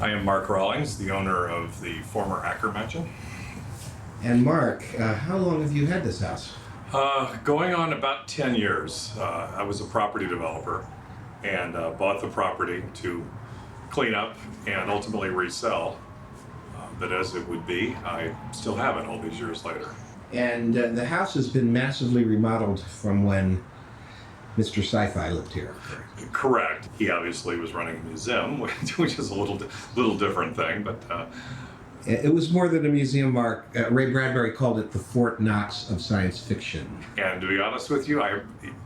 I am Mark Rawlings, the owner of the former Acker Mansion. And Mark, how long have you had this house? Going on about 10 years. I was a property developer and bought the property to clean up and ultimately resell. But as it would be, I still have it all these years later. And the house has been massively remodeled from when Mr. Sci-Fi lived here. Correct. He obviously was running a museum, which is a little different thing, but It was more than a museum, Mark. Ray Bradbury called it the Fort Knox of science fiction. and to be honest with you,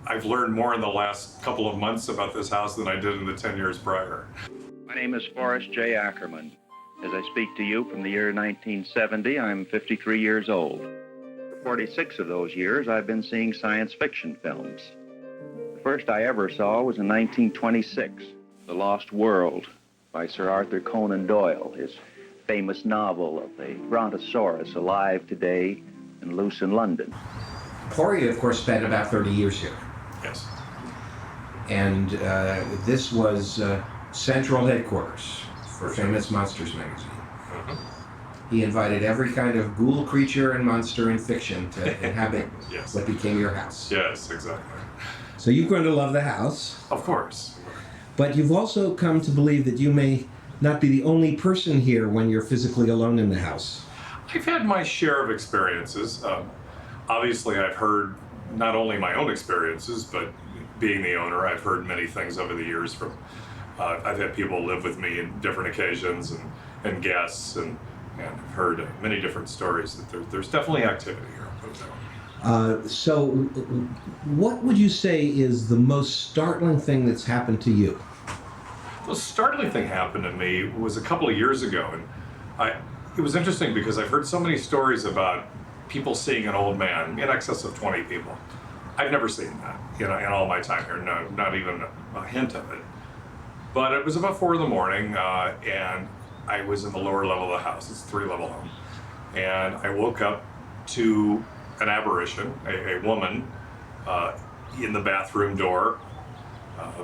I've learned more in the last couple of months about this house than I did in the 10 years prior. My name is Forrest J. Ackerman. As I speak to you from the year 1970, I'm 53 years old. For 46 of those years, I've been seeing science fiction films. The first I ever saw was in 1926, The Lost World by Sir Arthur Conan Doyle, his famous novel of the Brontosaurus alive today and loose in London. Corey, of course, spent about 30 years here. Yes. And this was central headquarters for Famous Monsters magazine. He invited every kind of ghoul, creature, and monster in fiction to inhabit Yes. what became your house. Yes, exactly. So you've grown to love the house, Of course. but you've also come to believe that you may not be the only person here when you're physically alone in the house. I've had my share of experiences. Obviously, I've heard not only my own experiences, but being the owner, I've heard many things over the years from, I've had people live with me in different occasions and guests, and I've heard many different stories that there's definitely activity here. I'll put it that way. So what would you say is the most startling thing that's happened to you? The startling thing happened to me was a couple of years ago, and it was interesting because I've heard so many stories about people seeing an old man, in excess of 20 people. I've never seen that, in all my time here, no, not even a hint of it. But it was about 4 in the morning, and I was in the lower level of the house. It's a 3-level home. And I woke up to an apparition, a woman in the bathroom door,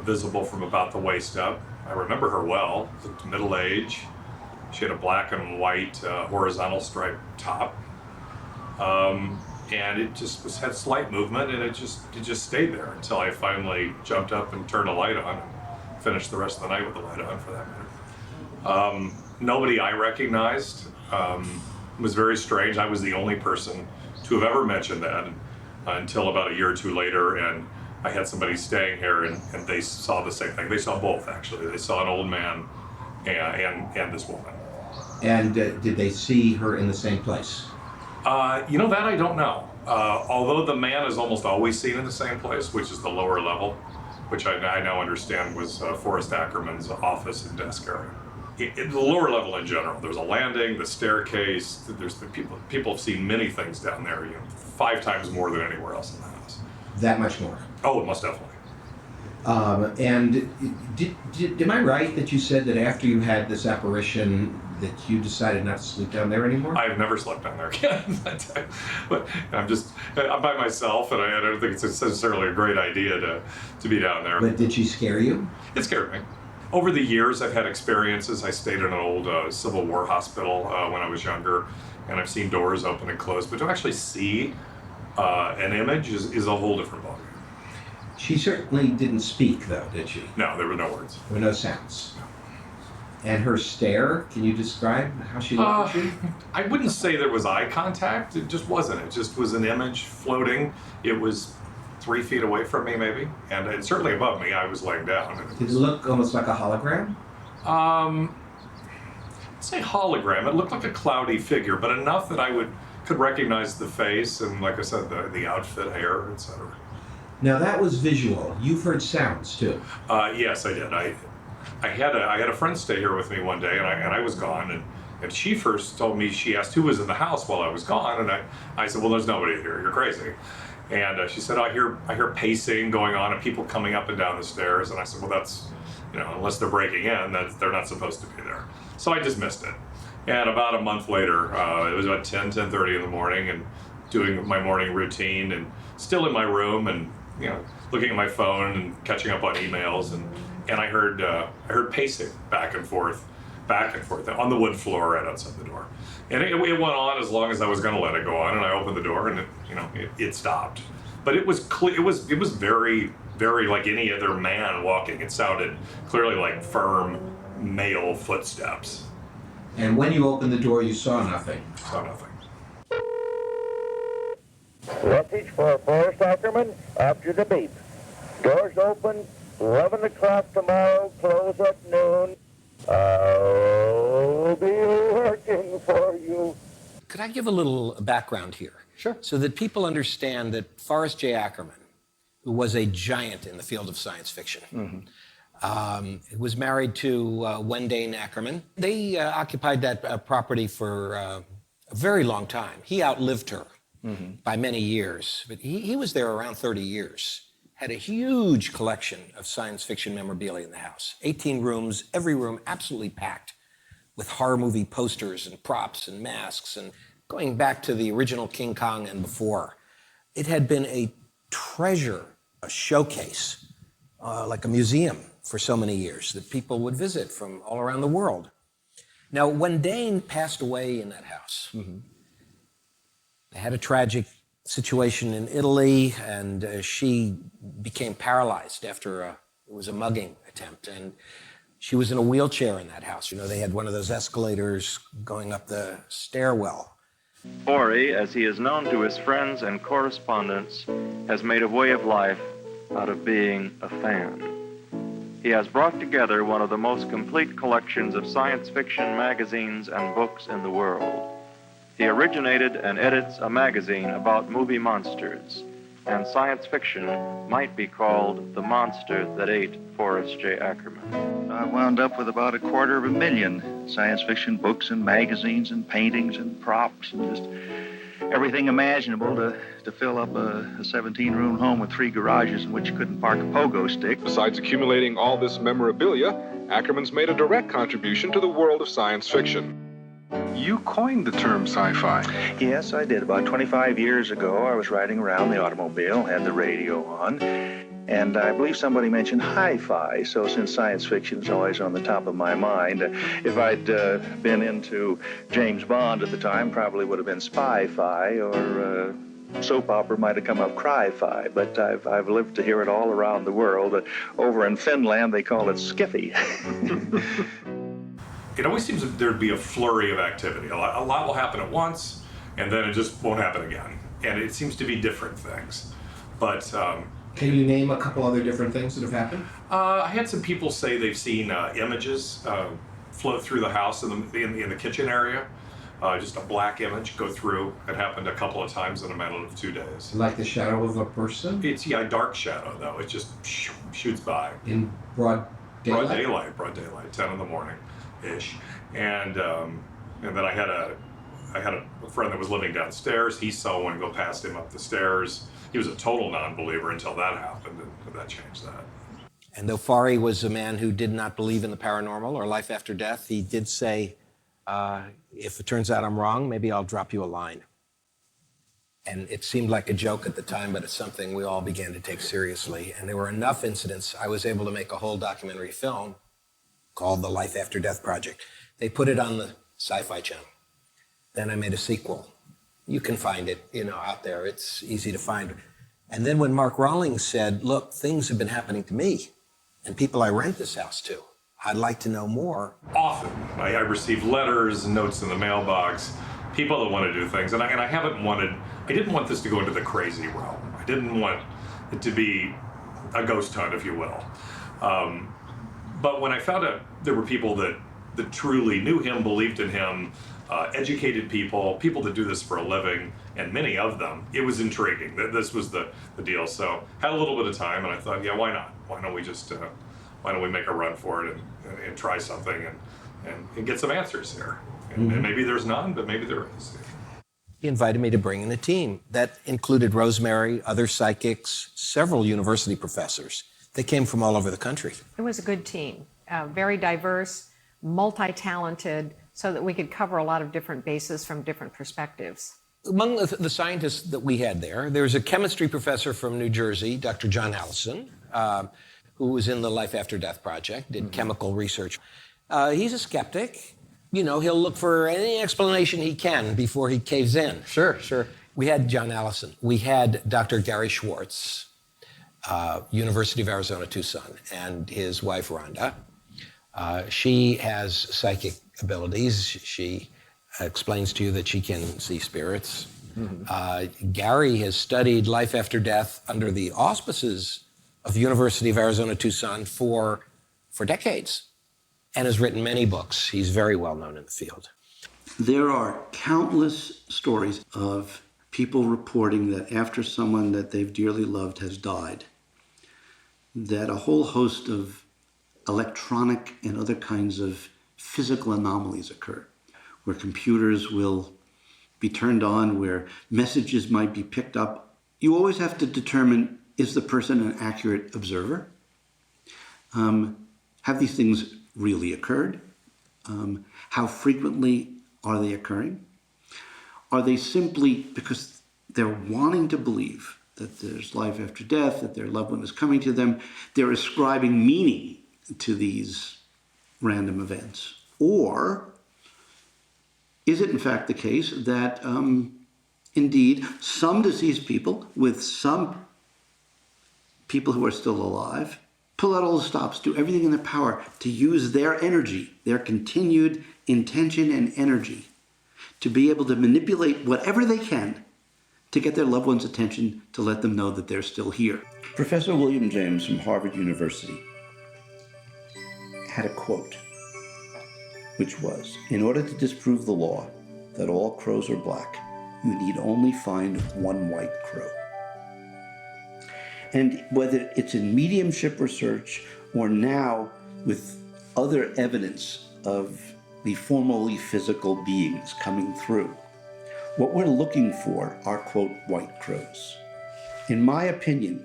visible from about the waist up. I remember her well, looked middle-aged. She had a black and white horizontal striped top. And it just had slight movement, and it just stayed there until I finally jumped up and turned a light on and finished the rest of the night with the light on, for that matter. Nobody I recognized. It was very strange. I was the only person to have ever mentioned that until about a year or two later, and I had somebody staying here, and they saw the same thing. They saw both, actually. They saw an old man and this woman. And did they see her in the same place? That I don't know. Although the man is almost always seen in the same place, which is the lower level, which I now understand was Forrest Ackerman's office and desk area. The lower level in general, there's a landing, the staircase, there's the people have seen many things down there, 5 times more than anywhere else in the house. That much more. Oh, most definitely. And am I right that you said that after you had this apparition that you decided not to sleep down there anymore? I've never slept down there again. But I'm by myself, and I don't think it's necessarily a great idea to be down there. But did she scare you? It scared me. Over the years, I've had experiences. I stayed in an old Civil War hospital when I was younger, and I've seen doors open and close. But to actually see an image is a whole different ballgame. She certainly didn't speak, though, did she? No, there were no words. There were no sounds. And her stare, can you describe how she looked at you? I wouldn't say there was eye contact. It just wasn't. It just was an image floating. It was 3 feet away from me, maybe, and certainly above me. I was laying down. Did it look almost like a hologram? I'd say hologram. It looked like a cloudy figure, but enough that I could recognize the face and, like I said, the outfit, hair, etc. Now that was visual. You've heard sounds too. Yes, I did. I had a friend stay here with me one day, and I was gone, and she first told me, she asked who was in the house while I was gone, and I said, well, there's nobody here. You're crazy. And she said, I hear pacing going on and people coming up and down the stairs. And I said, well, that's, unless they're breaking in, they're not supposed to be there. So I dismissed it. And about a month later, it was about 10:30 in the morning, and doing my morning routine and still in my room and, looking at my phone and catching up on emails. And I heard pacing back and forth back and forth on the wood floor right outside the door. And it went on as long as I was going to let it go on, and I opened the door, and it stopped. But it was clear. It was very, very like any other man walking. It sounded clearly like firm male footsteps. And when you opened the door, you saw nothing. Saw nothing. Message for Forrest Ackerman after the beep. Doors open, 11 o'clock tomorrow, close at noon. I'll be working for you. Could I give a little background here? Sure. So that people understand that Forrest J. Ackerman, who was a giant in the field of science fiction, was married to Wendane Ackerman. They occupied that property for a very long time. He outlived her by many years, but he was there around 30 years. Had a huge collection of science fiction memorabilia in the house. 18 rooms, every room absolutely packed with horror movie posters and props and masks, and going back to the original King Kong and before. It had been a treasure, a showcase, like a museum for so many years that people would visit from all around the world. Now, when Dane passed away in that house, they had a tragic situation in Italy, and she became paralyzed after it was a mugging attempt, and she was in a wheelchair in that house. They had one of those escalators going up the stairwell. Forry, as he is known to his friends and correspondents, has made a way of life out of being a fan. He has brought together one of the most complete collections of science fiction magazines and books in the world. He originated and edits a magazine about movie monsters, and science fiction might be called the monster that ate Forrest J. Ackerman. I wound up with about 250,000 science fiction books and magazines and paintings and props and just everything imaginable to fill up a 17-room home with 3 garages in which you couldn't park a pogo stick. Besides accumulating all this memorabilia, Ackerman's made a direct contribution to the world of science fiction. You coined the term sci-fi. Yes, I did. About 25 years ago, I was riding around the automobile, had the radio on, and I believe somebody mentioned hi-fi. So since science fiction is always on the top of my mind, if I'd been into James Bond at the time, probably would have been spy-fi, or soap opera might have come up cry-fi. But I've lived to hear it all around the world. Over in Finland, they call it skiffy. It always seems that there'd be a flurry of activity. A lot will happen at once, and then it just won't happen again. And it seems to be different things. But Can you name a couple other different things that have happened? I had some people say they've seen images float through the house in the kitchen area. Just a black image go through. It happened a couple of times in a matter of 2 days. Like the shadow of a person? It's a dark shadow though. It just shoots by. In broad daylight? Broad daylight, 10 in the morning-ish. And then I had a friend that was living downstairs. He saw one go past him up the stairs. He was a total non-believer until that happened, and that changed that. And though Forry was a man who did not believe in the paranormal or life after death, he did say, if it turns out I'm wrong, maybe I'll drop you a line. And it seemed like a joke at the time, but it's something we all began to take seriously. And there were enough incidents, I was able to make a whole documentary film called The Life After Death Project. They put it on the Sci-Fi Channel. Then I made a sequel. You can find it, out there. It's easy to find. And then when Mark Rawlings said, look, things have been happening to me and people I rent this house to, I'd like to know more. Often, I receive letters and notes in the mailbox, people that want to do things, and I didn't want this to go into the crazy realm. I didn't want it to be a ghost hunt, if you will. But when I found out there were people that truly knew him, believed in him, educated people that do this for a living, and many of them, it was intriguing. This was the deal. So had a little bit of time, and I thought, yeah, why not? Why don't we make a run for it and try something and get some answers here? And maybe there's none, but maybe there is. He invited me to bring in a team. That included Rosemary, other psychics, several university professors. They came from all over the country. It was a good team, very diverse, multi-talented, so that we could cover a lot of different bases from different perspectives. Among the scientists that we had there's a chemistry professor from New Jersey, Dr. John Allison, who was in the Life After Death Project, did chemical research. He's a skeptic. You know, he'll look for any explanation he can before he caves in. Sure, sure. We had John Allison. We had Dr. Gary Schwartz, University of Arizona, Tucson, and his wife, Rhonda. She has psychic abilities. She explains to you that she can see spirits. Gary has studied life after death under the auspices of the University of Arizona, Tucson for decades and has written many books. He's very well known in the field. There are countless stories of people reporting that after someone that they've dearly loved has died, that a whole host of electronic and other kinds of physical anomalies occur, where computers will be turned on, where messages might be picked up. You always have to determine, is the person an accurate observer? Have these things really occurred? How frequently are they occurring? Are they simply because they're wanting to believe that there's life after death, that their loved one is coming to them, they're ascribing meaning to these random events? Or is it in fact the case that indeed some deceased people with some people who are still alive pull out all the stops, do everything in their power to use their energy, their continued intention and energy, to be able to manipulate whatever they can to get their loved one's attention, to let them know that they're still here? Professor William James from Harvard University had a quote, which was, "In order to disprove the law that all crows are black, you need only find one white crow." And whether it's in mediumship research or now with other evidence of the formerly physical beings coming through, what we're looking for are, quote, white crows. In my opinion,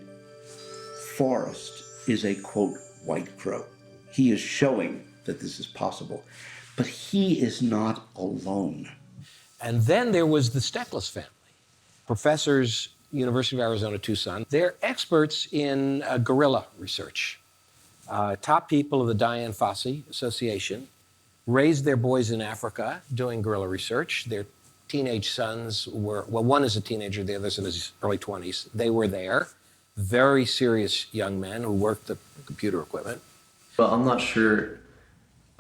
Forrest is a, quote, white crow. He is showing that this is possible, but he is not alone. And then there was the Steckless family. Professors, University of Arizona, Tucson. They're experts in gorilla research. Top people of the Dian Fossey Association raised their boys in Africa doing gorilla research. Their teenage sons were, well, one is a teenager, the other's in his early 20s. They were there. Very serious young men who worked the computer equipment. But I'm not sure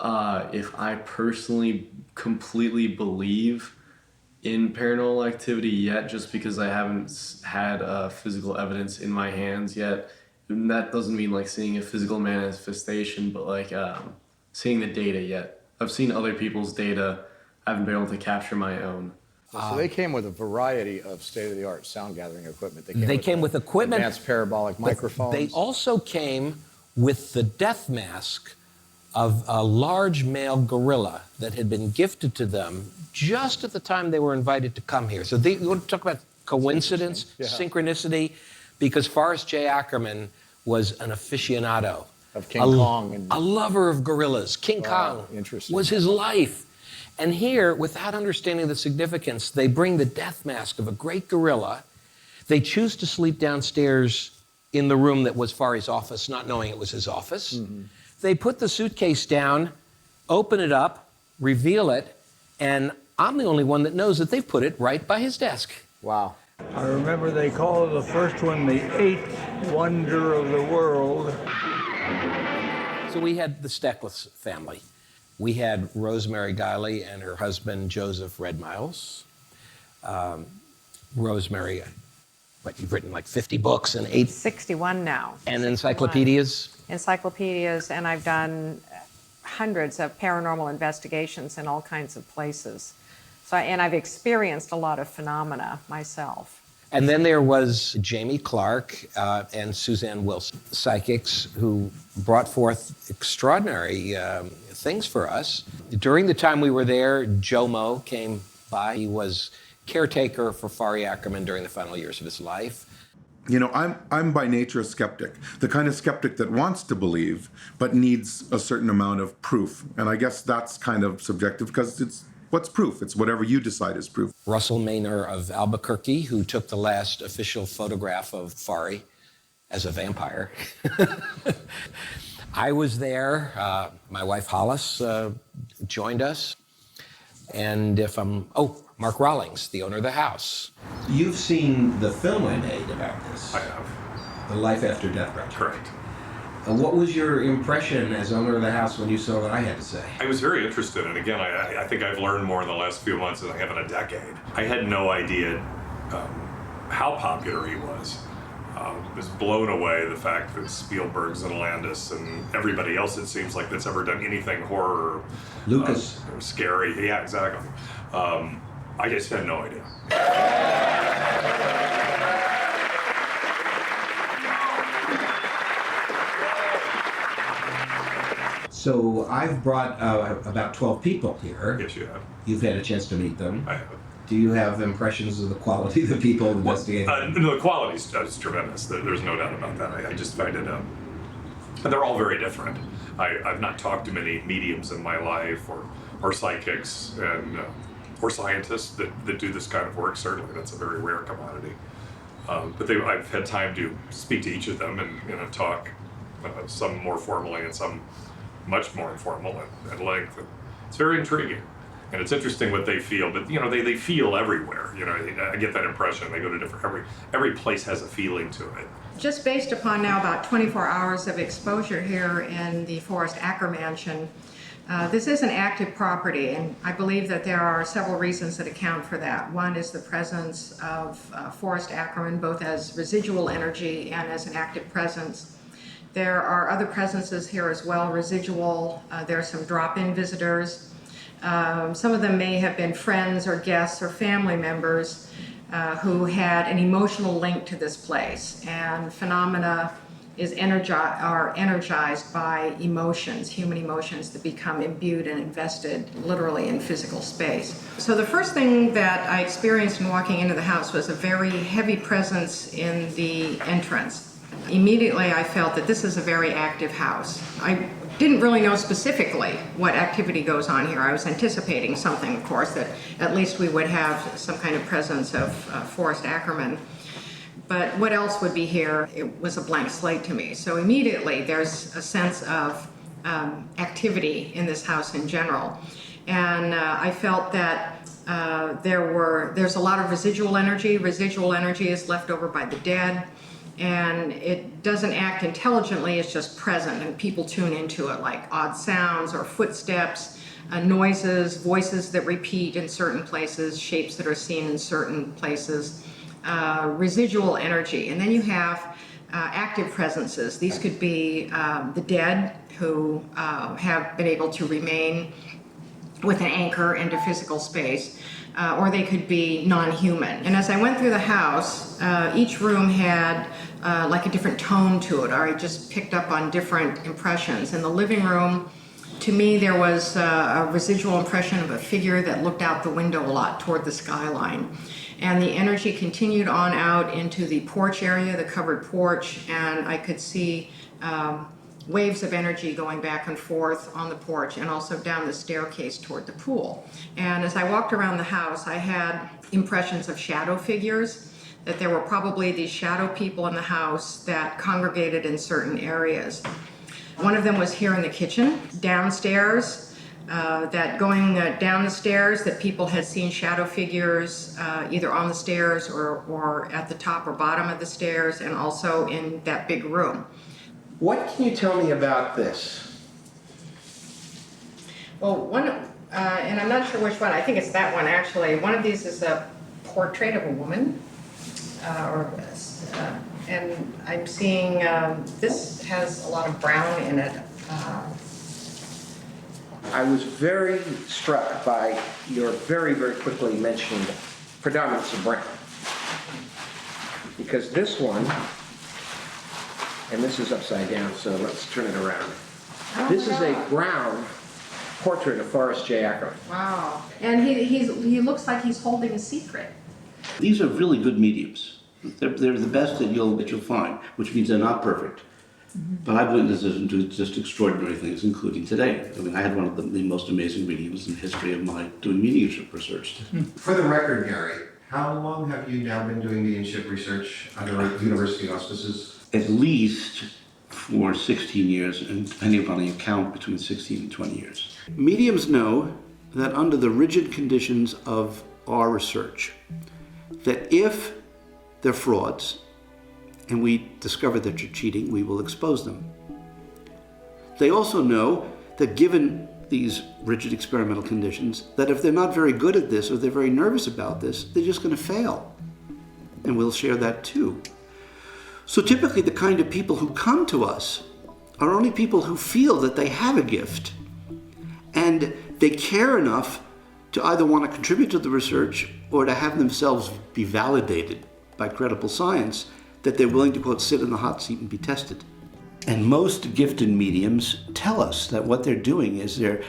if I personally completely believe in paranormal activity yet, just because I haven't had physical evidence in my hands yet. And that doesn't mean like seeing a physical manifestation, but like seeing the data yet. I've seen other people's data. I haven't been able to capture my own. So they came with a variety of state-of-the-art sound gathering equipment. They came with equipment, advanced parabolic microphones. They also came with the death mask of a large male gorilla that had been gifted to them just at the time they were invited to come here. So you want to talk about coincidence, synchronicity, because Forrest J. Ackerman was an aficionado. Of King Kong. And a lover of gorillas. King Kong was his life. And here, without understanding the significance, they bring the death mask of a great gorilla. They choose to sleep downstairs in the room that was Fari's office, not knowing it was his office. Mm-hmm. They put the suitcase down, open it up, reveal it, and I'm the only one that knows that they've put it right by his desk. Wow. I remember they called the first one the eighth wonder of the world. So we had the Steckless family. We had Rosemary Guiley and her husband, Joseph Red Miles. Rosemary, you've written like 50 books and 61 now. And encyclopedias? Encyclopedias, and I've done hundreds of paranormal investigations in all kinds of places. And I've experienced a lot of phenomena myself. And then there was Jamie Clark and Suzanne Wilson, psychics who brought forth extraordinary things for us. During the time we were there, Jomo came by. He was caretaker for Fari Ackerman during the final years of his life. You know, I'm by nature a skeptic, the kind of skeptic that wants to believe, but needs a certain amount of proof. And I guess that's kind of subjective because it's what's proof? It's whatever you decide is proof. Russell Maynor of Albuquerque, who took the last official photograph of Fari as a vampire. I was there. My wife Hollis joined us. And Mark Rawlings, the owner of the house. You've seen the film I made about this. I have. The Life After Death Project. Correct. What was your impression as owner of the house when you saw what I had to say? I was very interested, and again, I think I've learned more in the last few months than I have in a decade. I had no idea how popular he was. I was blown away the fact that Spielberg's and Landis and everybody else, it seems like, that's ever done anything horror Lucas. Or scary. Yeah, exactly. I just had no idea. So I've brought about 12 people here. Yes, you have. You've had a chance to meet them. I have. Do you have impressions of the quality of the people investigating? No, the quality is tremendous. There's no doubt about that. I just find it, they're all very different. I've not talked to many mediums in my life, or psychics, and or scientists that do this kind of work. Certainly, that's a very rare commodity. But I've had time to speak to each of them and talk, some more formally and some much more informal at length. It's very intriguing. And it's interesting what they feel, but they feel everywhere. I get that impression. They go to different, every place has a feeling to it. Just based upon now about 24 hours of exposure here in the Forrest Acker Mansion, this is an active property, and I believe that there are several reasons that account for that. One is the presence of Forrest Ackerman, both as residual energy and as an active presence. There are other presences here as well, residual. There are some drop-in visitors. Some of them may have been friends or guests or family members who had an emotional link to this place, and phenomena are energized by emotions, human emotions that become imbued and invested literally in physical space. So the first thing that I experienced in walking into the house was a very heavy presence in the entrance. Immediately I felt that this is a very active house. I didn't really know specifically what activity goes on here. I was anticipating something, of course, that at least we would have some kind of presence of Forrest Ackerman. But what else would be here? It was a blank slate to me. So immediately there's a sense of activity in this house in general. And I felt that there's a lot of residual energy. Residual energy is left over by the dead. And it doesn't act intelligently, it's just present, and people tune into it, like odd sounds or footsteps, noises, voices that repeat in certain places, shapes that are seen in certain places, residual energy. And then you have active presences. These could be the dead who have been able to remain with an anchor into physical space. Or they could be non-human. And as I went through the house, each room had like a different tone to it, or I just picked up on different impressions. In the living room, to me, there was a residual impression of a figure that looked out the window a lot toward the skyline. And the energy continued on out into the porch area, the covered porch, and I could see waves of energy going back and forth on the porch and also down the staircase toward the pool. And as I walked around the house, I had impressions of shadow figures, that there were probably these shadow people in the house that congregated in certain areas. One of them was here in the kitchen. Downstairs, that going down the stairs, that people had seen shadow figures either on the stairs or at the top or bottom of the stairs, and also in that big room. What can you tell me about this? Well, and I'm not sure which one, I think it's that one actually. One of these is a portrait of a woman, and I'm seeing, this has a lot of brown in it. I was very struck by your very, very quickly mentioned predominance of brown. Because this one, and this is upside down, so let's turn it around. Oh, this is a brown portrait of Forrest J. Ackerman. Wow. And he looks like he's holding a secret. These are really good mediums. They're the best that you'll find, which means they're not perfect. Mm-hmm. But I've witnessed them do just extraordinary things, including today. I mean, I had one of the most amazing mediums in the history of my doing mediumship research. For the record, Gary, how long have you now been doing mediumship research under university auspices? At least for 16 years, and depending upon the account, between 16 and 20 years. Mediums know that under the rigid conditions of our research, that if they're frauds, and we discover that you're cheating, we will expose them. They also know that given these rigid experimental conditions, that if they're not very good at this or they're very nervous about this, they're just going to fail. And we'll share that too. So typically the kind of people who come to us are only people who feel that they have a gift and they care enough to either want to contribute to the research or to have themselves be validated by credible science that they're willing to, quote, sit in the hot seat and be tested. And most gifted mediums tell us that what they're doing is they're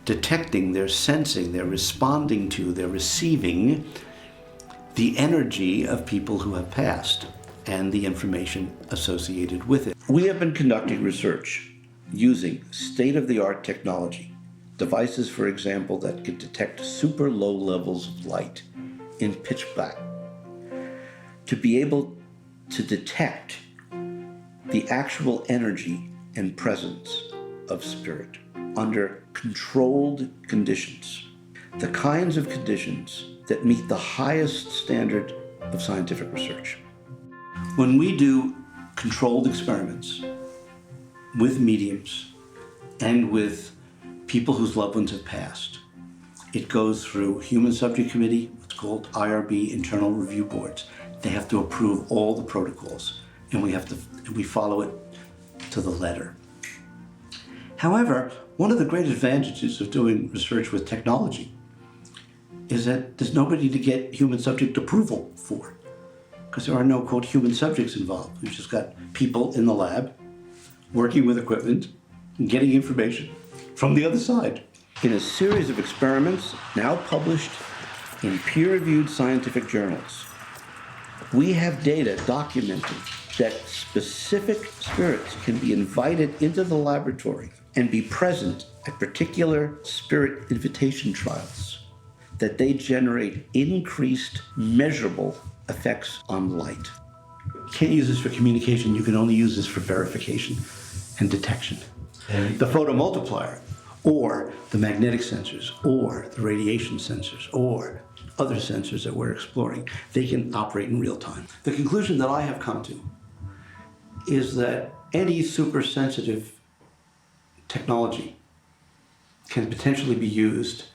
detecting, they're sensing, they're responding to, they're receiving the energy of people who have passed and the information associated with it. We have been conducting research using state-of-the-art technology, devices, for example, that could detect super low levels of light in pitch black, to be able to detect the actual energy and presence of spirit under controlled conditions, the kinds of conditions that meet the highest standard of scientific research. When we do controlled experiments with mediums and with people whose loved ones have passed, it goes through Human Subject Committee, what's called IRB, internal review boards. They have to approve all the protocols, and we follow it to the letter. However, one of the great advantages of doing research with technology is that there's nobody to get human subject approval for, because there are no, quote, human subjects involved. We've just got people in the lab working with equipment and getting information from the other side. In a series of experiments now published in peer-reviewed scientific journals, we have data documenting that specific spirits can be invited into the laboratory and be present at particular spirit invitation trials, that they generate increased measurable effects on light. You can't use this for communication, you can only use this for verification and detection. The photomultiplier, or the magnetic sensors, or the radiation sensors, or other sensors that we're exploring, they can operate in real time. The conclusion that I have come to is that any super sensitive technology can potentially be used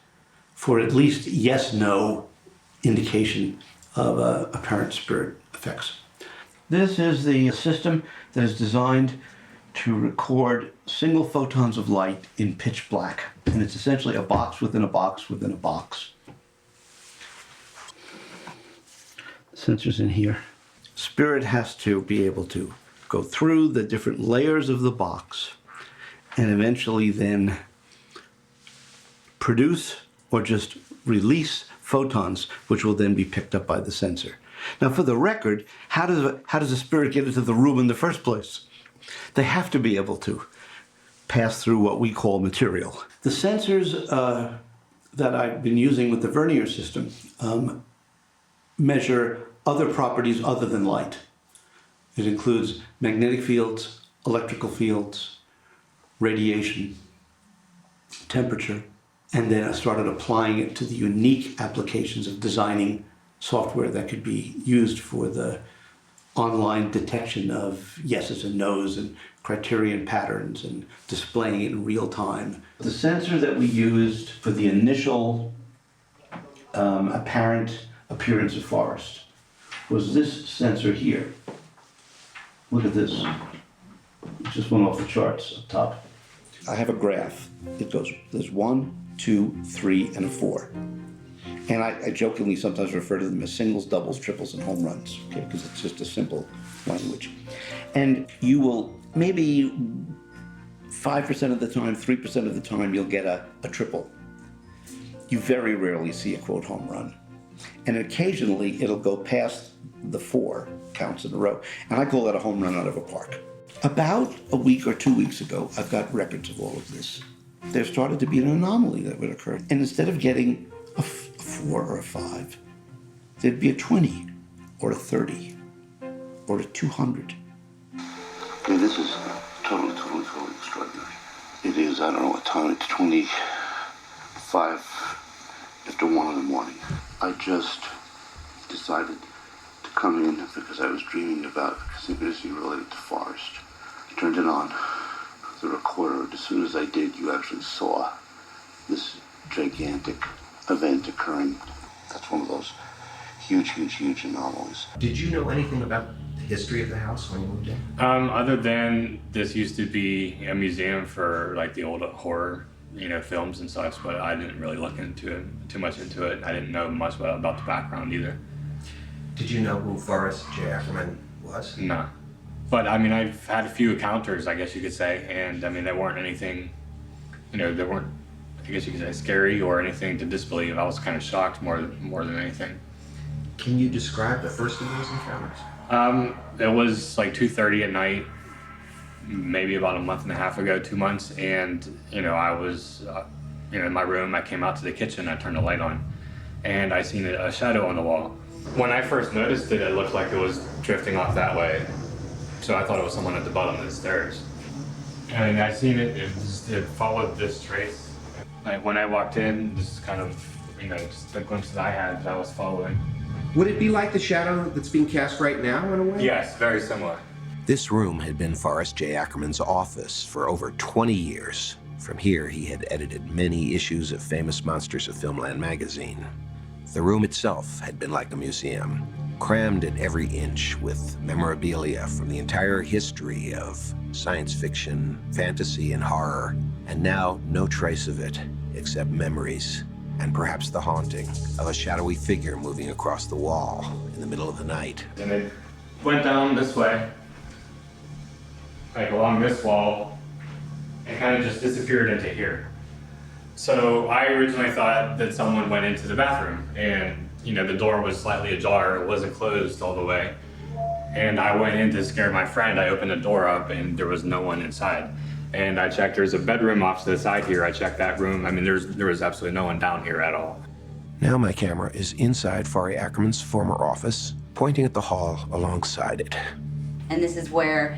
for at least yes-no indication of apparent spirit effects. This is the system that is designed to record single photons of light in pitch black. And it's essentially a box within a box within a box. Sensors in here. Spirit has to be able to go through the different layers of the box and eventually then produce or just release photons, which will then be picked up by the sensor. Now, for the record, how does a spirit get into the room in the first place? They have to be able to pass through what we call material. The sensors that I've been using with the Vernier system measure other properties other than light. It includes magnetic fields, electrical fields, radiation, temperature, and then I started applying it to the unique applications of designing software that could be used for the online detection of yeses and nos and criterion patterns and displaying it in real time. The sensor that we used for the initial apparent appearance of forest was this sensor here. Look at this. It just went off the charts up top. I have a graph. It goes, there's 1, 2, 3, and a 4. And I jokingly sometimes refer to them as singles, doubles, triples, and home runs, okay, because it's just a simple language. And you will, maybe 5% of the time, 3% of the time, you'll get a triple. You very rarely see a, quote, home run. And occasionally, it'll go past the 4 counts in a row. And I call that a home run out of a park. About a week or 2 weeks ago, I've got records of all of this. There started to be an anomaly that would occur. And instead of getting a 4 or a 5, there'd be a 20 or a 30 or a 200. I mean, this is was, I don't know what time, it's 25 after 1 in the morning. I just decided to come in because I was dreaming about a synchronicity related to Forrest. I turned it on, the recorder. As soon as I did, you actually saw this gigantic event occurring. That's one of those huge anomalies. Did you know anything about the history of the house when you moved in? Other than this used to be a museum for like the old horror, films and such, but I didn't really look into it too much into it. I didn't know much about the background either. Did you know who Forrest J. Ackerman was? No. But I mean, I've had a few encounters, I guess you could say, and I mean, they weren't anything, they weren't, I guess you could say, scary or anything to disbelieve. I was kind of shocked more than anything. Can you describe the first of those encounters? It was like 2:30 at night, maybe about a month and a half ago, 2 months, and I was, in my room. I came out to the kitchen, I turned the light on, and I seen a shadow on the wall. When I first noticed it, it looked like it was drifting off that way, so I thought it was someone at the bottom of the stairs. And I seen it followed this trace. Like when I walked in, this is kind of, just the glimpse that I had that I was following. Would it be like the shadow that's being cast right now in a way? Yes, very similar. This room had been Forrest J. Ackerman's office for over 20 years. From here, he had edited many issues of Famous Monsters of Filmland magazine. The room itself had been like a museum, crammed at every inch with memorabilia from the entire history of science fiction, fantasy, and horror, and now no trace of it except memories and perhaps the haunting of a shadowy figure moving across the wall in the middle of the night. And it went down this way, like along this wall, and kind of just disappeared into here. So I originally thought that someone went into the bathroom, and the door was slightly ajar, it wasn't closed all the way. And I went in to scare my friend. I opened the door up and there was no one inside. And I checked, there's a bedroom off to the side here. I checked that room. I mean, there was absolutely no one down here at all. Now my camera is inside Fari Ackerman's former office, pointing at the hall alongside it. And this is where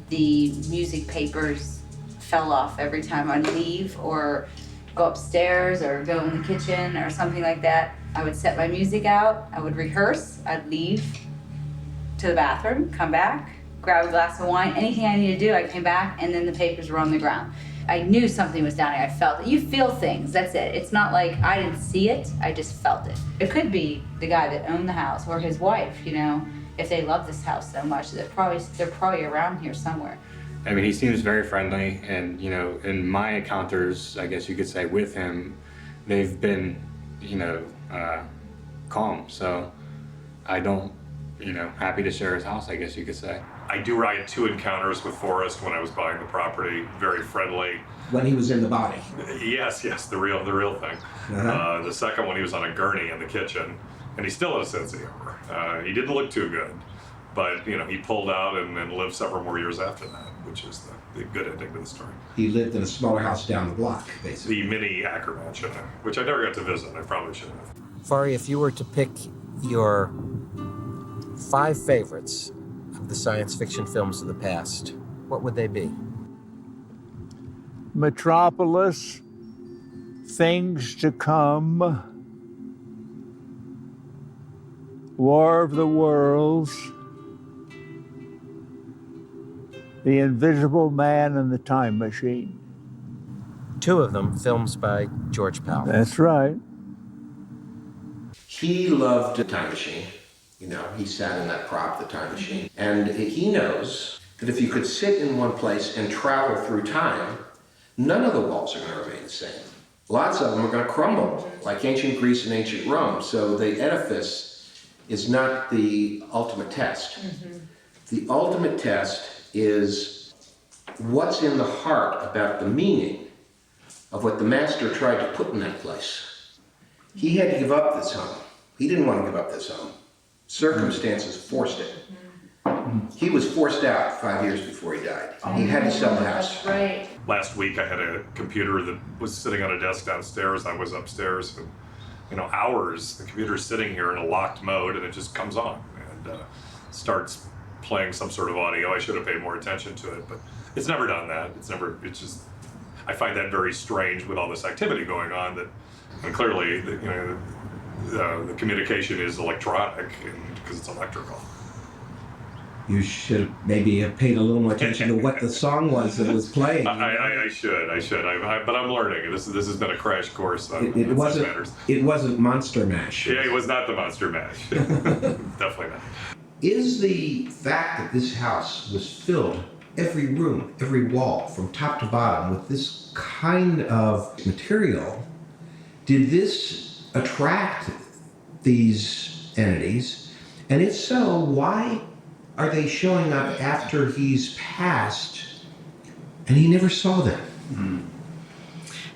the music papers fell off every time I'd leave or go upstairs or go in the kitchen or something like that. I would set my music out, I would rehearse, I'd leave to the bathroom, come back, grab a glass of wine, anything I needed to do, I came back, and then the papers were on the ground. I knew something was down here, I felt it. You feel things, that's it. It's not like I didn't see it, I just felt it. It could be the guy that owned the house or his wife, if they love this house so much, they're probably around here somewhere. I mean, he seems very friendly, and in my encounters, I guess you could say, with him, they've been, calm. So I don't, happy to share his house, I guess you could say. I had 2 encounters with Forrest when I was buying the property. Very friendly. When he was in the body. Yes, the real thing. Uh-huh. The second one, he was on a gurney in the kitchen, and he still had a sense of humor. He didn't look too good, but he pulled out and lived several more years after that, which is the good ending to the story. He lived in a smaller house down the block, basically. The mini Acker Mansion, which I never got to visit. I probably should have. Fari, if you were to pick your 5 favorites of the science fiction films of the past, what would they be? Metropolis, Things to Come, War of the Worlds, The Invisible Man and the Time Machine. 2 of them films by George Pal. That's right. He loved the time machine. He sat in that prop, the time machine. And he knows that if you could sit in one place and travel through time, none of the walls are going to remain the same. Lots of them are going to crumble, like ancient Greece and ancient Rome. So the edifice is not the ultimate test. Mm-hmm. The ultimate test is what's in the heart about the meaning of what the master tried to put in that place. He had to give up this home. He didn't want to give up this home. Circumstances forced it. He was forced out 5 years before he died. He had to sell the house. That's right. Last week I had a computer that was sitting on a desk downstairs. I was upstairs, and hours the computer's sitting here in a locked mode, and it just comes on and starts playing some sort of audio. I should have paid more attention to it, but it's never done that. It's just I find that very strange with all this activity going on. And clearly, the communication is electronic because it's electrical. You should maybe have paid a little more attention to what the song was that was playing. I should. But I'm learning. This has been a crash course on It such matters. wasn't Monster Mash. Yeah, it was not the Monster Mash. Definitely not. Is the fact that this house was filled, every room, every wall, from top to bottom, with this kind of material, did this attract these entities? And if so, why are they showing up after he's passed and he never saw them?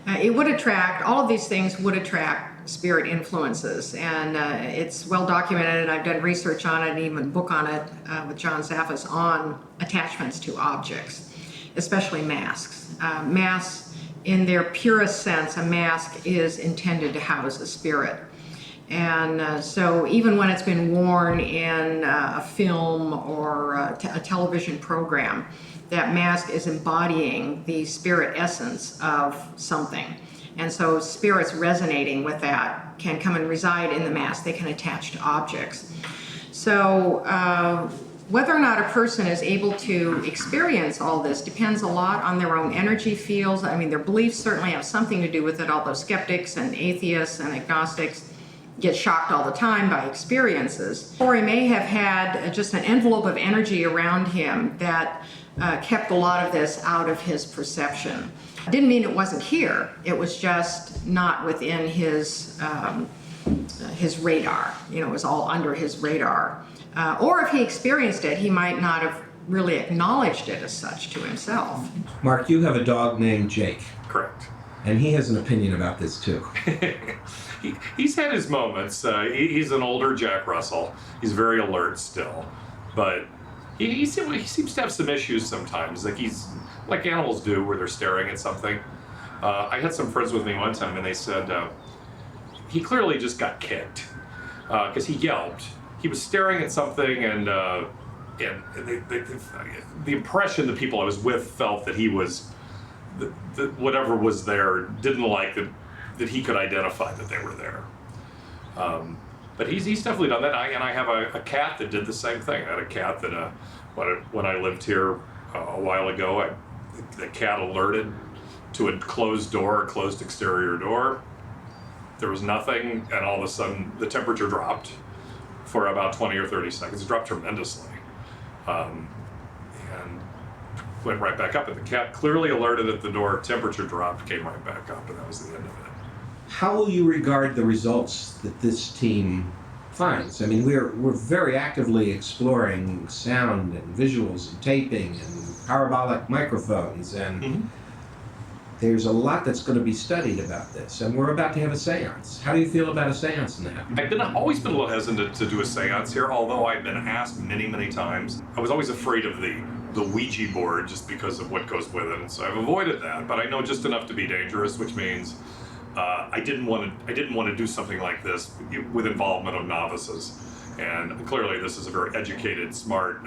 It would attract, all of these things would attract spirit influences, and it's well documented, and I've done research on it and even a book on it with John Zaffis on attachments to objects, especially masks. Masks, in their purest sense, a mask is intended to house a spirit. And so even when it's been worn in a film or a television program, that mask is embodying the spirit essence of something. And so spirits resonating with that can come and reside in the mask. They can attach to objects. So whether or not a person is able to experience all this depends a lot on their own energy fields. I mean, their beliefs certainly have something to do with it, although skeptics and atheists and agnostics get shocked all the time by experiences. Or he may have had just an envelope of energy around him that kept a lot of this out of his perception. Didn't mean it wasn't here. It was just not within his radar. You know, it was all under his radar. Or if he experienced it, he might not have really acknowledged it as such to himself. Mark, you have a dog named Jake. Correct. And he has an opinion about this too. He's had his moments. He's an older Jack Russell. He's very alert still, but he seems to have some issues sometimes. Like animals do, where they're staring at something. I had some friends with me one time, and they said he clearly just got kicked because he yelped. He was staring at something, and the impression the people I was with felt that he was whatever was there didn't like that he could identify that they were there. But he's definitely done that. And I have a cat that did the same thing. I had a cat that when I lived here a while ago, the cat alerted to a closed door, a closed exterior door. There was nothing, and all of a sudden the temperature dropped for about 20 or 30 seconds. It dropped tremendously. And went right back up, and the cat clearly alerted that the door temperature dropped, came right back up, and that was the end of it. How will you regard the results that this team finds? I mean, we're very actively exploring sound and visuals and taping and parabolic microphones, and there's a lot that's going to be studied about this, and we're about to have a seance. How do you feel about a seance now? I've always been a little hesitant to do a seance here, although I've been asked many, many times. I was always afraid of the Ouija board just because of what goes with it, and so I've avoided that. But I know just enough to be dangerous, which means I didn't want to do something like this with involvement of novices. And clearly, this is a very educated, smart,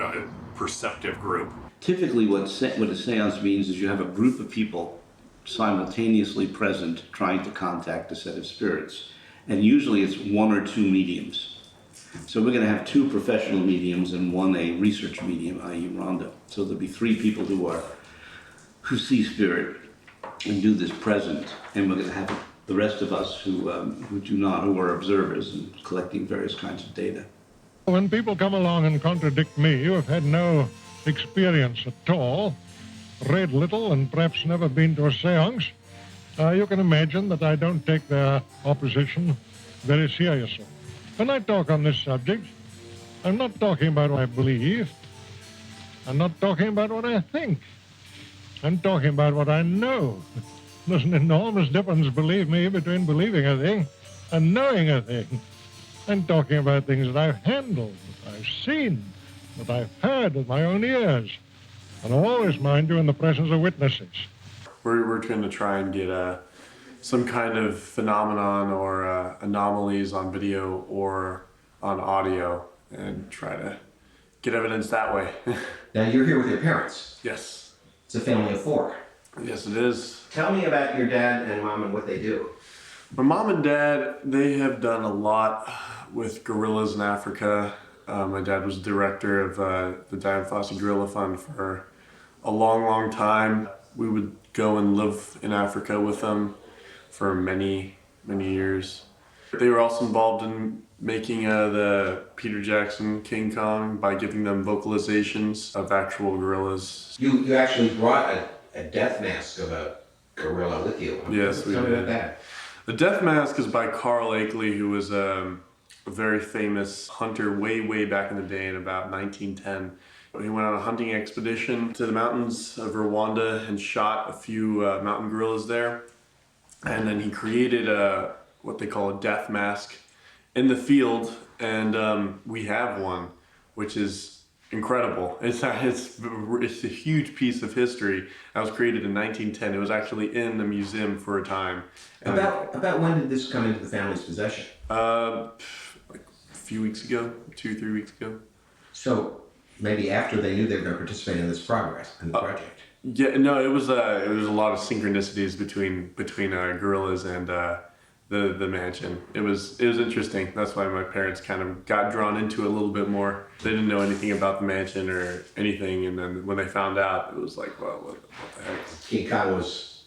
perceptive group. Typically, what a seance means is you have a group of people simultaneously present trying to contact a set of spirits. And usually it's one or two mediums. So we're going to have two professional mediums and one a research medium, i.e. Rhonda. So there'll be three people who see spirit and do this present. And we're going to have the rest of us who do not, who are observers and collecting various kinds of data. When people come along and contradict me, who have had no experience at all, read little and perhaps never been to a seance, you can imagine that I don't take their opposition very seriously. When I talk on this subject, I'm not talking about what I believe. I'm not talking about what I think. I'm talking about what I know. There's an enormous difference, believe me, between believing a thing and knowing a thing. I'm talking about things that I've handled, that I've seen, that I've heard with my own ears. And always, mind you, in the presence of witnesses. We're going to try and get some kind of phenomenon or anomalies on video or on audio and try to get evidence that way. Now, you're here with your parents. Yes. It's a family of four. Yes, it is. Tell me about your dad and mom and what they do. My mom and dad, they have done a lot with gorillas in Africa. My dad was director of the Dian Fossey Gorilla Fund for a long, long time. We would go and live in Africa with them for many, many years. They were also involved in making the Peter Jackson King Kong by giving them vocalizations of actual gorillas. You actually brought a death mask of a gorilla with you. Yes, we Tell me did. about that. The death mask is by Carl Akeley, who was a very famous hunter way back in the day in about 1910. He went on a hunting expedition to the mountains of Rwanda and shot a few mountain gorillas there. And then he created what they call a death mask in the field, and we have one, which is incredible. It's a huge piece of history. That was created in 1910. It was actually in the museum for a time. And About when did this come into the family's possession? Like a few weeks ago, 2-3 weeks ago. So maybe after they knew they were going to participate in this project. Yeah, no, it was a lot of synchronicities between gorillas and the mansion. It was interesting. That's why my parents kind of got drawn into it a little bit more. They didn't know anything about the mansion or anything, and then when they found out, it was like, well, what the heck? King Kong was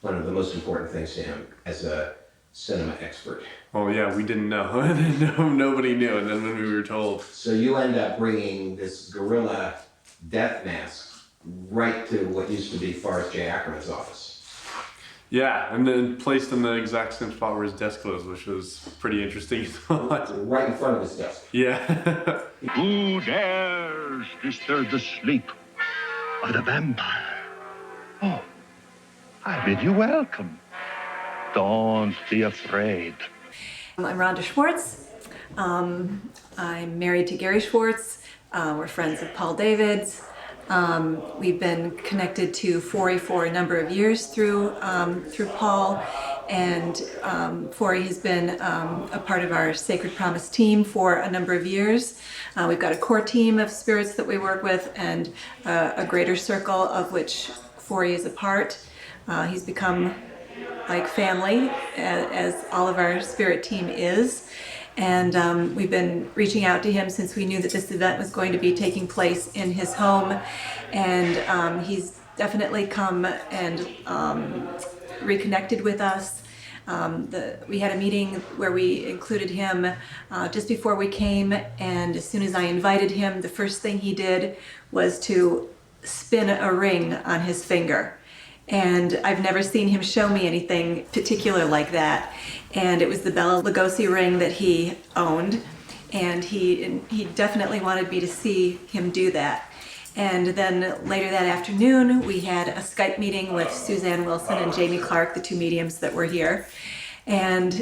one of the most important things to him as a cinema expert. Oh yeah, we didn't know. Nobody knew, and then when we were told. So you end up bringing this gorilla death mask right to what used to be Forrest J. Ackerman's office. Yeah, and then placed in the exact same spot where his desk was, which was pretty interesting. Right in front of his desk. Yeah. Who dares disturb the sleep of the vampire? Oh, I bid you welcome. Don't be afraid. I'm Rhonda Schwartz. I'm married to Gary Schwartz. We're friends of Paul David's. We've been connected to Forey for a number of years through Paul, and Forey has been a part of our Sacred Promise team for a number of years. We've got a core team of spirits that we work with, and a greater circle of which Forey is a part. He's become like family, as all of our spirit team is. And we've been reaching out to him since we knew that this event was going to be taking place in his home. And he's definitely come and reconnected with us. We had a meeting where we included him just before we came, and as soon as I invited him, the first thing he did was to spin a ring on his finger. And I've never seen him show me anything particular like that. And it was the Bela Lugosi ring that he owned, and he definitely wanted me to see him do that. And then later that afternoon, we had a Skype meeting with Suzanne Wilson and Jamie Clark, the two mediums that were here. And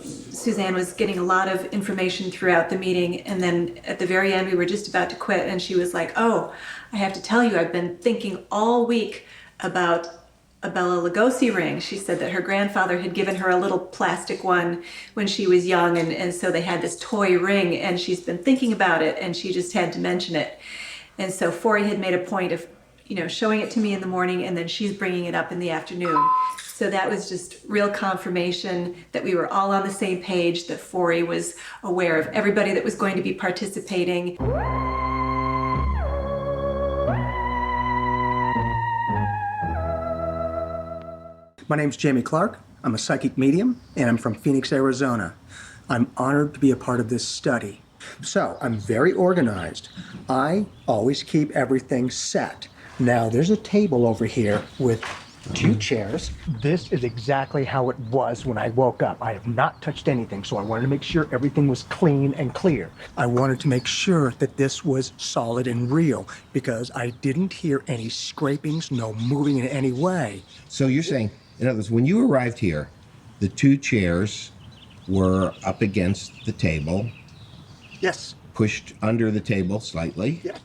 Suzanne was getting a lot of information throughout the meeting, and then at the very end, we were just about to quit, and she was like, "Oh, I have to tell you, I've been thinking all week about a Bela Lugosi ring." She said that her grandfather had given her a little plastic one when she was young, and so they had this toy ring, and she's been thinking about it, and she just had to mention it. And so Forey had made a point of, showing it to me in the morning, and then she's bringing it up in the afternoon. So that was just real confirmation that we were all on the same page, that Forey was aware of everybody that was going to be participating. My name's Jamie Clark. I'm a psychic medium, and I'm from Phoenix, Arizona. I'm honored to be a part of this study. So, I'm very organized. I always keep everything set. Now, there's a table over here with 2 chairs. This is exactly how it was when I woke up. I have not touched anything, so I wanted to make sure everything was clean and clear. I wanted to make sure that this was solid and real, because I didn't hear any scrapings, no moving in any way. So you're saying, in other words, when you arrived here, the 2 chairs were up against the table. Yes. Pushed under the table slightly. Yeah,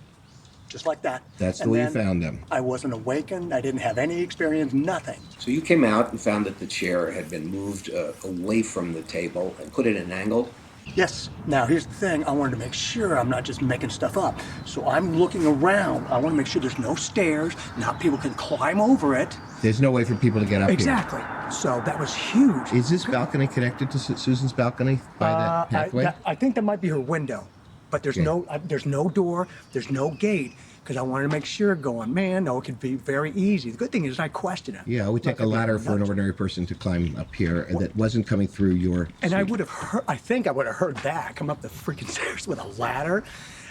just like that. That's the way you found them. I wasn't awakened. I didn't have any experience, nothing. So you came out and found that the chair had been moved away from the table and put at an angle? Yes. Now, here's the thing. I wanted to make sure I'm not just making stuff up. So I'm looking around. I want to make sure there's no stairs, not people can climb over it. There's no way for people to get up Exactly. So that was huge. here. Is this balcony connected to Susan's balcony by that pathway? I think that might be her window, but there's there's no door, there's no gate, because I wanted to make sure going, man, no, it could be very easy. The good thing is I questioned it. Yeah, it would take a ladder for an ordinary person to climb up here, and that wasn't coming through your... And I would have heard, I think I would have heard that, come up the freaking stairs with a ladder.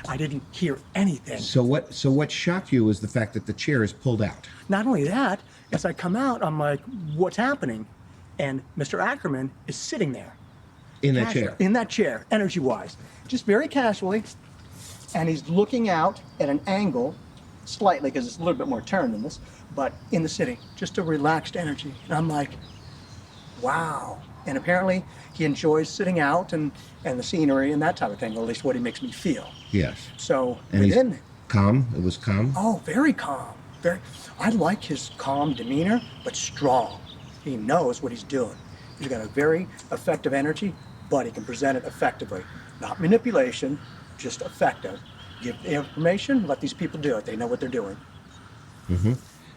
I didn't hear anything. So what shocked you was the fact that the chair is pulled out. Not only that, as I come out, I'm like, what's happening? And Mr. Ackerman is sitting there. In that chair? In that chair, energy-wise. Just very casually. And he's looking out at an angle, slightly, because it's a little bit more turned than this, but in the sitting. Just a relaxed energy. And I'm like, wow. And apparently he enjoys sitting out and the scenery and that type of thing, or at least what he makes me feel. Yes. So, And he's within... calm? It was calm? Oh, very calm. I like his calm demeanor, but strong. He knows what he's doing. He's got a very effective energy, but he can present it effectively. Not manipulation, just effective. Give the information, let these people do it. They know what they're doing. Mm-hmm.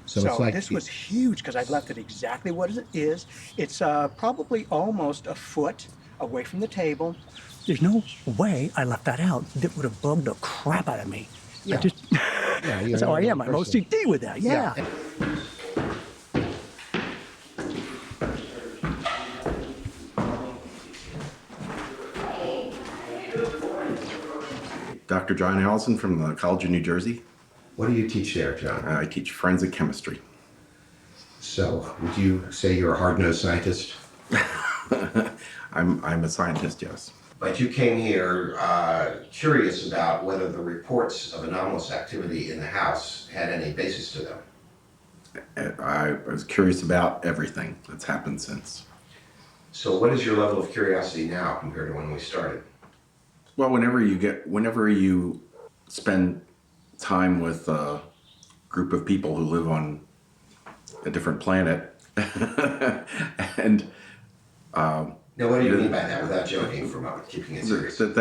So it's like... this was huge because I left it exactly what it is. It's probably almost a foot away from the table. There's no way I left that out. That would have bugged the crap out of me. Yeah. That's how I am. I'm OCD with that. Yeah. Dr. John Allison from the College of New Jersey. What do you teach there, John? I teach forensic chemistry. So, would you say you're a hard-nosed scientist? I'm a scientist, yes. But you came here curious about whether the reports of anomalous activity in the house had any basis to them. I was curious about everything that's happened since. So what is your level of curiosity now compared to when we started? Well, whenever you spend time with a group of people who live on a different planet, and now, what do you mean by that? Without joking for a moment, keeping it serious. That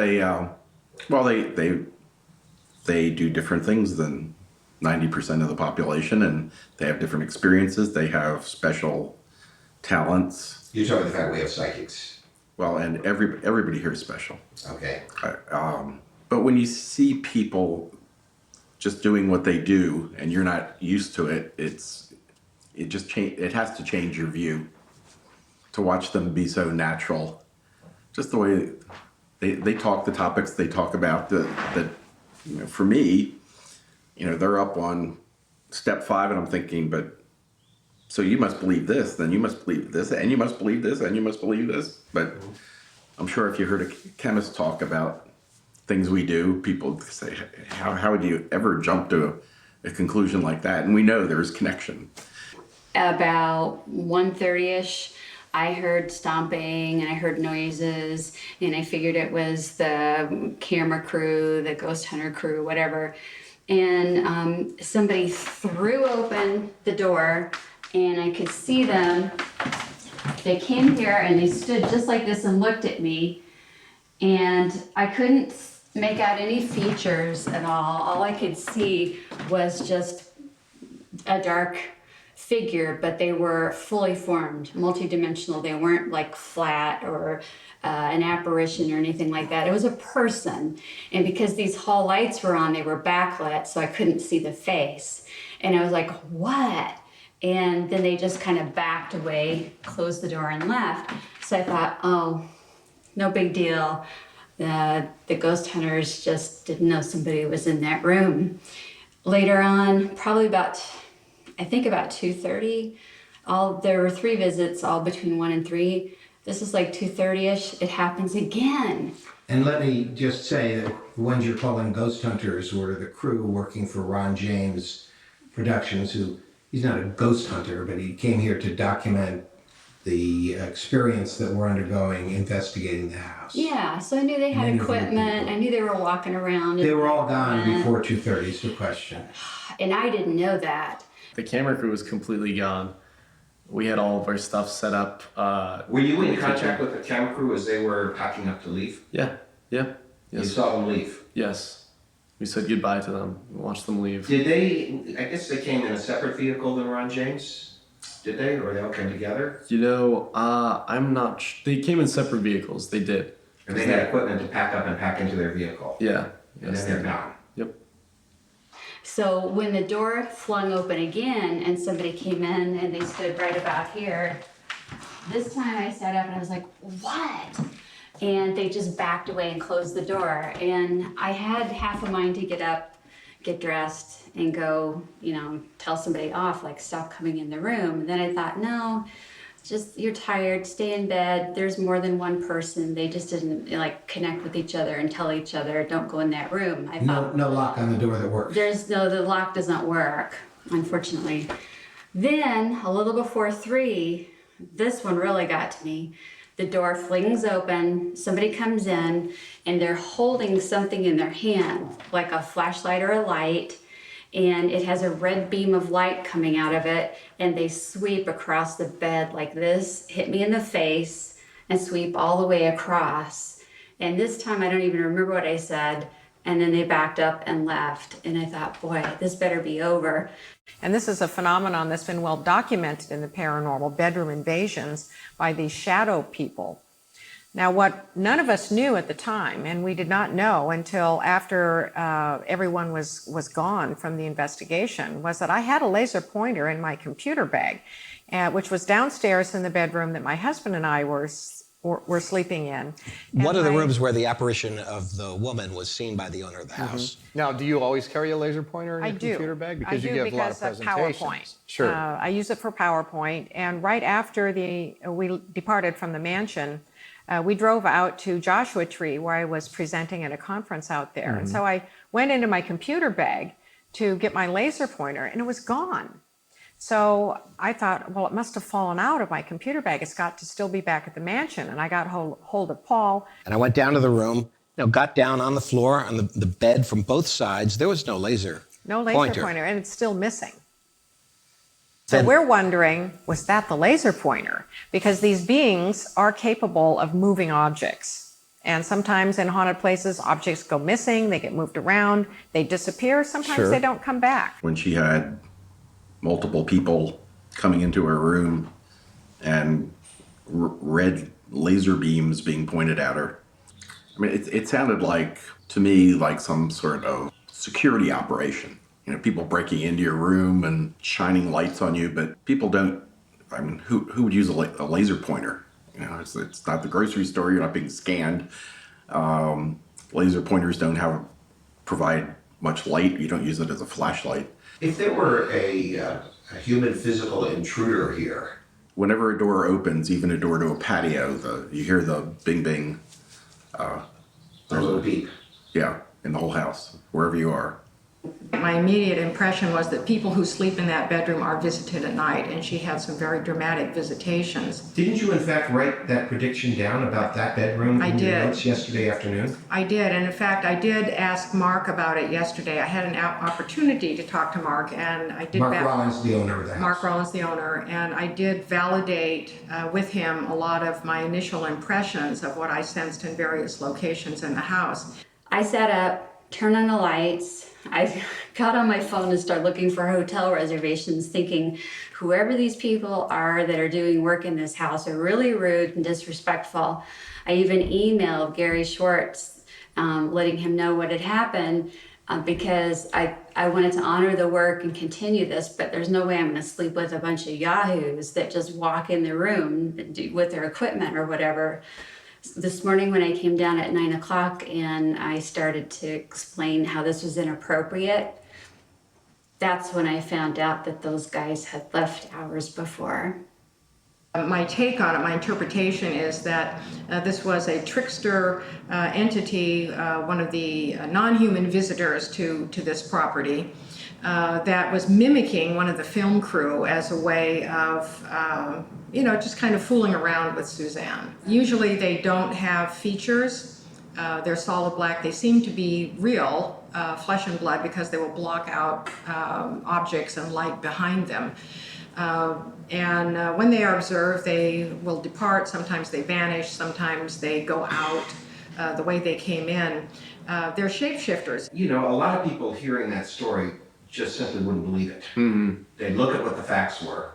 they do different things than 90% of the population, and they have different experiences. They have special talents. You're talking the fact we have psychics. Well, and everybody here is special. Okay. But when you see people just doing what they do, and you're not used to it, it has to change your view. To watch them be so natural, just the way they talk, the topics they talk about. That for me, they're up on step 5, and I'm thinking, but so you must believe this, then you must believe this, and you must believe this, and you must believe this. But I'm sure if you heard a chemist talk about things we do, people say, how would you ever jump to a conclusion like that? And we know there's connection. About 1:30ish, I heard stomping and I heard noises, and I figured it was the camera crew, the ghost hunter crew, whatever. And somebody threw open the door, and I could see them. They came here and they stood just like this and looked at me, and I couldn't make out any features at all. All I could see was just a dark figure, but they were fully formed, multidimensional. They weren't like flat or an apparition or anything like that. It was a person. And because these hall lights were on, they were backlit, so I couldn't see the face. And I was like, what? And then they just kind of backed away, closed the door, and left. So I thought, oh, no big deal. The ghost hunters just didn't know somebody was in that room. Later on, probably about 2:30, there were 3 visits, all between 1 and 3. This is like 2:30ish. It happens again. And let me just say that the ones you're calling ghost hunters were the crew working for Ron James Productions, who he's not a ghost hunter, but he came here to document the experience that we're undergoing investigating the house. Yeah, so I knew they had equipment. I knew they were walking around. They were all gone before 2:30 is the question. And I didn't know that. The camera crew was completely gone. We had all of our stuff set up. Were you in the contact kitchen. with the camera crew as they were packing up to leave? Yeah, yeah. Yes. You saw them leave? Yes. We said goodbye to them, watched them leave. Did they, I guess they came in a separate vehicle than Ron James? Did they, or they all came together? You know, I'm not they came in separate vehicles, they did. And they had equipment to pack up and pack into their vehicle? Yeah. And then they're gone? Yep. So when the door flung open again and somebody came in and they stood right about here, this time I sat up and I was like, what? And they just backed away and closed the door. And I had half a mind to get up, get dressed, and go, you know, tell somebody off, like stop coming in the room. And then I thought, no, just you're tired, stay in bed. There's more than one person. They just didn't like connect with each other and tell each other, don't go in that room. I thought, No lock on the door that works? the lock doesn't work, unfortunately. Then, a little before 3, this one really got to me. The door flings open, somebody comes in, and they're holding something in their hand, like a flashlight or a light, and it has a red beam of light coming out of it, and they sweep across the bed like this, hit me in the face, and sweep all the way across. And this time I don't even remember what I said, and then they backed up and left, and I thought, boy, this better be over. And this is a phenomenon that's been well documented in the paranormal, bedroom invasions by these shadow people. Now, what none of us knew at the time, and we did not know until after everyone was gone from the investigation, was that I had a laser pointer in my computer bag, which was downstairs in the bedroom that my husband and I were sleeping in. One of the rooms where the apparition of the woman was seen by the owner of the house. Now, do you always carry a laser pointer in I your do. computer bag? I Because you do give a lot of because presentations. PowerPoint. Sure. I use it for PowerPoint, and right after we departed from the mansion, we drove out to Joshua Tree, where I was presenting at a conference out there. And so I went into my computer bag to get my laser pointer, and it was gone. So I thought, well, it must have fallen out of my computer bag. It's got to still be back at the mansion. And I got hold of Paul. And I went down to the room, got down on the floor, on the bed from both sides. There was no laser pointer, and it's still missing. So we're wondering, was that the laser pointer? Because these beings are capable of moving objects. And sometimes in haunted places, objects go missing, they get moved around, they disappear, sometimes they don't come back. When she had multiple people coming into her room and red laser beams being pointed at her. I mean, it sounded like, to me, like some sort of security operation. You know, people breaking into your room and shining lights on you, but people don't, I mean, who would use a laser pointer? You know, it's not the grocery store, you're not being scanned. Laser pointers don't provide much light, you don't use it as a flashlight. If there were a human physical intruder here. Whenever a door opens, even a door to a patio, you hear the bing bing. There's a beep. Yeah, in the whole house, wherever you are. My immediate impression was that people who sleep in that bedroom are visited at night, and she had some very dramatic visitations. Didn't you in fact write that prediction down about that bedroom in your notes yesterday afternoon? I did, and in fact I did ask Mark about it yesterday. I had an opportunity to talk to Mark, and I did. Mark Rollins, the owner of the house. Mark Rollins, the owner, and I did validate with him a lot of my initial impressions of what I sensed in various locations in the house. I sat up, turned on the lights. I got on my phone and started looking for hotel reservations, thinking whoever these people are that are doing work in this house are really rude and disrespectful. I even emailed Gary Schwartz, letting him know what had happened, because I wanted to honor the work and continue this, but there's no way I'm going to sleep with a bunch of yahoos that just walk in the room with their equipment or whatever. This morning when I came down at 9 o'clock and I started to explain how this was inappropriate, that's when I found out that those guys had left hours before. My take on it, my interpretation is that this was a trickster entity, one of the non-human visitors to this property, that was mimicking one of the film crew as a way of just kind of fooling around with Suzanne. Usually they don't have features. They're solid black. They seem to be real, flesh and blood, because they will block out objects and light behind them. And when they are observed, they will depart. Sometimes they vanish. Sometimes they go out the way they came in. They're shapeshifters. You know, a lot of people hearing that story just simply wouldn't believe it. They'd look at what the facts were.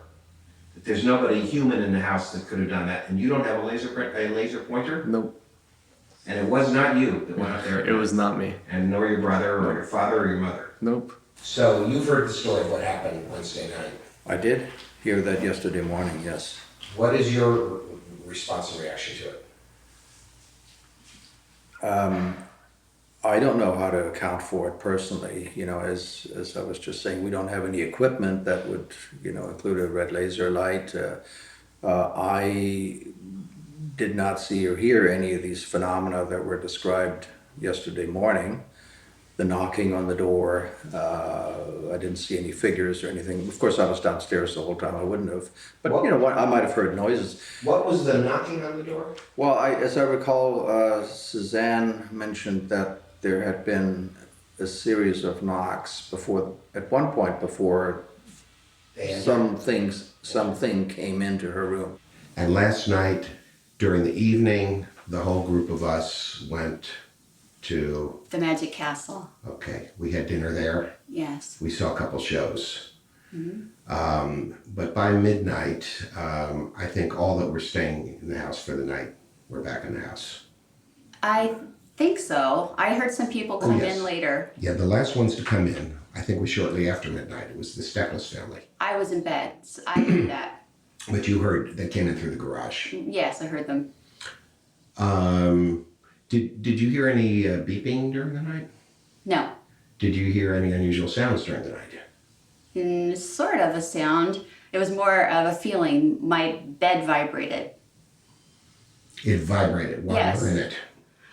That there's nobody human in the house that could have done that. And you don't have a laser pointer? Nope. And it was not you that went out there? It was not me. And nor your brother or your father or your mother? Nope. So you've heard the story of what happened Wednesday night. I did hear that yesterday morning, yes. What is your response and reaction to it? I don't know how to account for it personally. You know, as I was just saying, we don't have any equipment that would, you know, include a red laser light. I did not see or hear any of these phenomena that were described yesterday morning. The knocking on the door, I didn't see any figures or anything. Of course, I was downstairs the whole time, I wouldn't have. But you know what, I might have heard noises. What was the knocking on the door? Well, as I recall, Suzanne mentioned that there had been a series of knocks before, at one point before something came into her room. And last night, during the evening, the whole group of us went to... The Magic Castle. Okay, we had dinner there. Yes. We saw a couple shows. Mm-hmm. But by midnight, I think all that were staying in the house for the night were back in the house. I think so. I heard some people come in later. Yeah, the last ones to come in, I think, was shortly after midnight. It was the Steples family. I was in bed, so I knew that. But you heard they came in through the garage. Yes, I heard them. Did you hear any beeping during the night? No. Did you hear any unusual sounds during the night? Sort of a sound. It was more of a feeling. My bed vibrated. It vibrated while you were in it.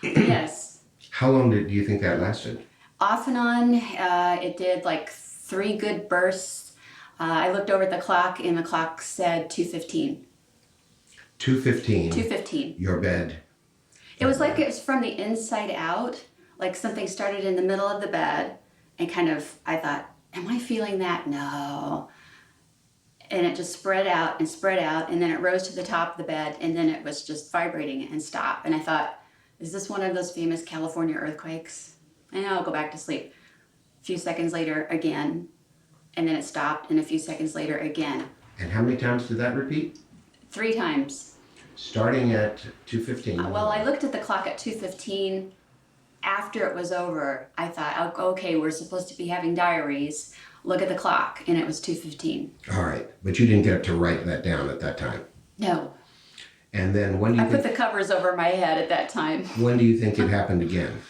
Yes. How long do you think that lasted? Off and on, it did like 3 good bursts. I looked over at the clock and the clock said 2:15. 2:15. 2:15. Your bed. It was like it was from the inside out, like something started in the middle of the bed and kind of, I thought, am I feeling that? No. And it just spread out, and then it rose to the top of the bed, and then it was just vibrating and stopped. And I thought, is this one of those famous California earthquakes? And I'll go back to sleep. A few seconds later, again, and then it stopped, and a few seconds later, again. And how many times did that repeat? 3 times. Starting at 2:15. Well, I looked at the clock at 2:15. After it was over, I thought, okay, we're supposed to be having diaries. Look at the clock, and it was 2:15. All right, but you didn't get to write that down at that time. No. And then when do you I put the covers over my head at that time. When do you think it happened again?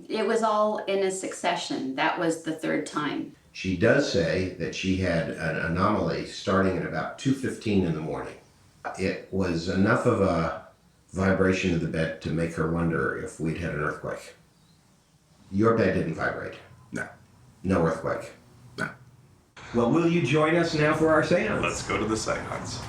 It was all in a succession. That was the 3rd time. She does say that she had an anomaly starting at about 2:15 in the morning. It was enough of a vibration of the bed to make her wonder if we'd had an earthquake. Your bed didn't vibrate? No. No earthquake? No. Well, will you join us now for our seance? Let's go to the seance.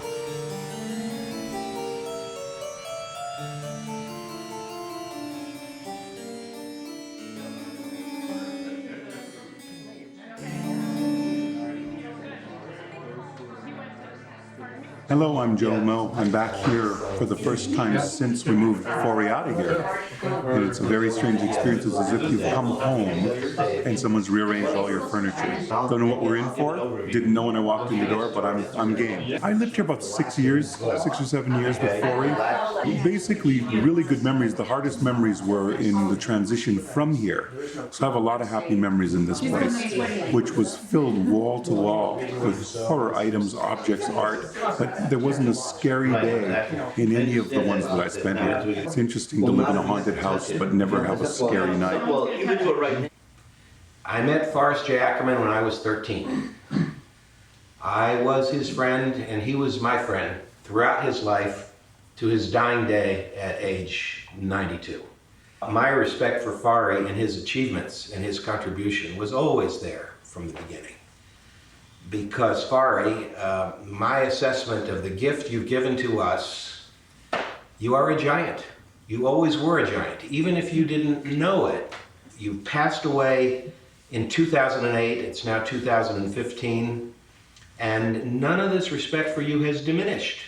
Hello, I'm Joe Mo. I'm back here for the first time since we moved Forey out of here. And it's a very strange experience. It's as if you've come home and someone's rearranged all your furniture. Don't know what we're in for. Didn't know when I walked in the door, but I'm game. I lived here about 6 years, 6 or 7 years with Forey. Basically, really good memories. The hardest memories were in the transition from here. So I have a lot of happy memories in this place, which was filled wall to wall with horror items, objects, art. But there wasn't a scary day in any of the ones that I spent here. It's interesting to live in a haunted house but never have a scary night. I met Forrest J. Ackerman when I was 13. I was his friend and he was my friend throughout his life to his dying day at age 92. My respect for Forey and his achievements and his contribution was always there from the beginning. Because Forey, my assessment of the gift you've given to us, you are a giant. You always were a giant. Even if you didn't know it, you passed away in 2008, it's now 2015, and none of this respect for you has diminished.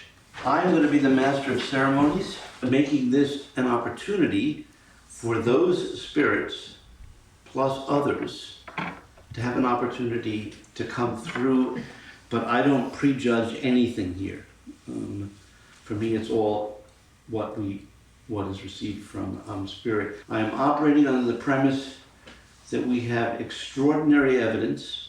I'm going to be the master of ceremonies, making this an opportunity for those spirits, plus others, to have an opportunity to come through, but I don't prejudge anything here. For me, it's all what is received from Spirit. I am operating under the premise that we have extraordinary evidence,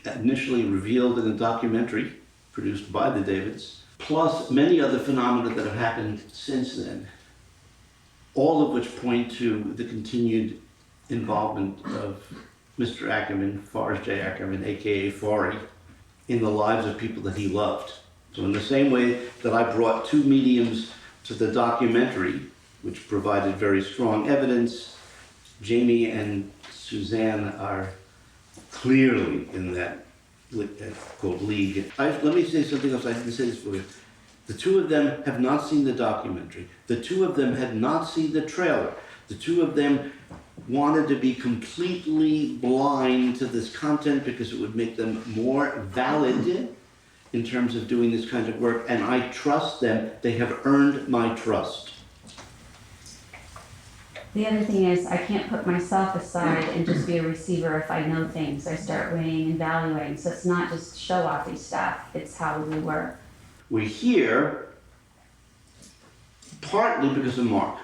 initially revealed in a documentary produced by the Davids, plus many other phenomena that have happened since then, all of which point to the continued involvement of Mr. Ackerman, Forrest J. Ackerman, aka Forry, in the lives of people that he loved. So in the same way that I brought two mediums to the documentary, which provided very strong evidence, Jamie and Suzanne are clearly in that quote league. Let me say something else. I didn't say this before. The two of them have not seen the documentary. The two of them had not seen the trailer. The two of them wanted to be completely blind to this content because it would make them more valid in terms of doing this kind of work, and I trust them. They have earned my trust. The other thing is, I can't put myself aside and just be a receiver if I know things. I start weighing and valuing. So it's not just show-offy stuff, it's how we work. We're here partly because of Mark,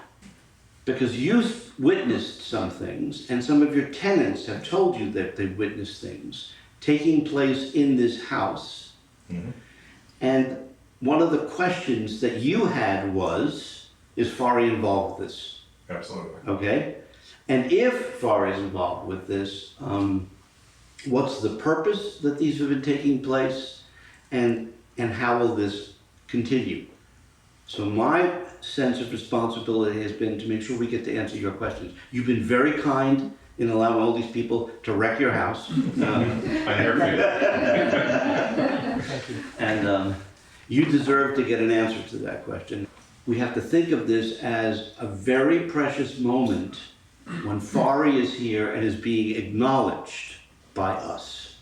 because you've witnessed some things, and some of your tenants have told you that they've witnessed things taking place in this house. Mm-hmm. And one of the questions that you had was, is Fari involved with this? Absolutely. Okay? And if Fari is involved with this, what's the purpose that these have been taking place, and how will this continue? So my sense of responsibility has been to make sure we get to answer your questions. You've been very kind in allowing all these people to wreck your house. I never did. And you deserve to get an answer to that question. We have to think of this as a very precious moment when Fari is here and is being acknowledged by us.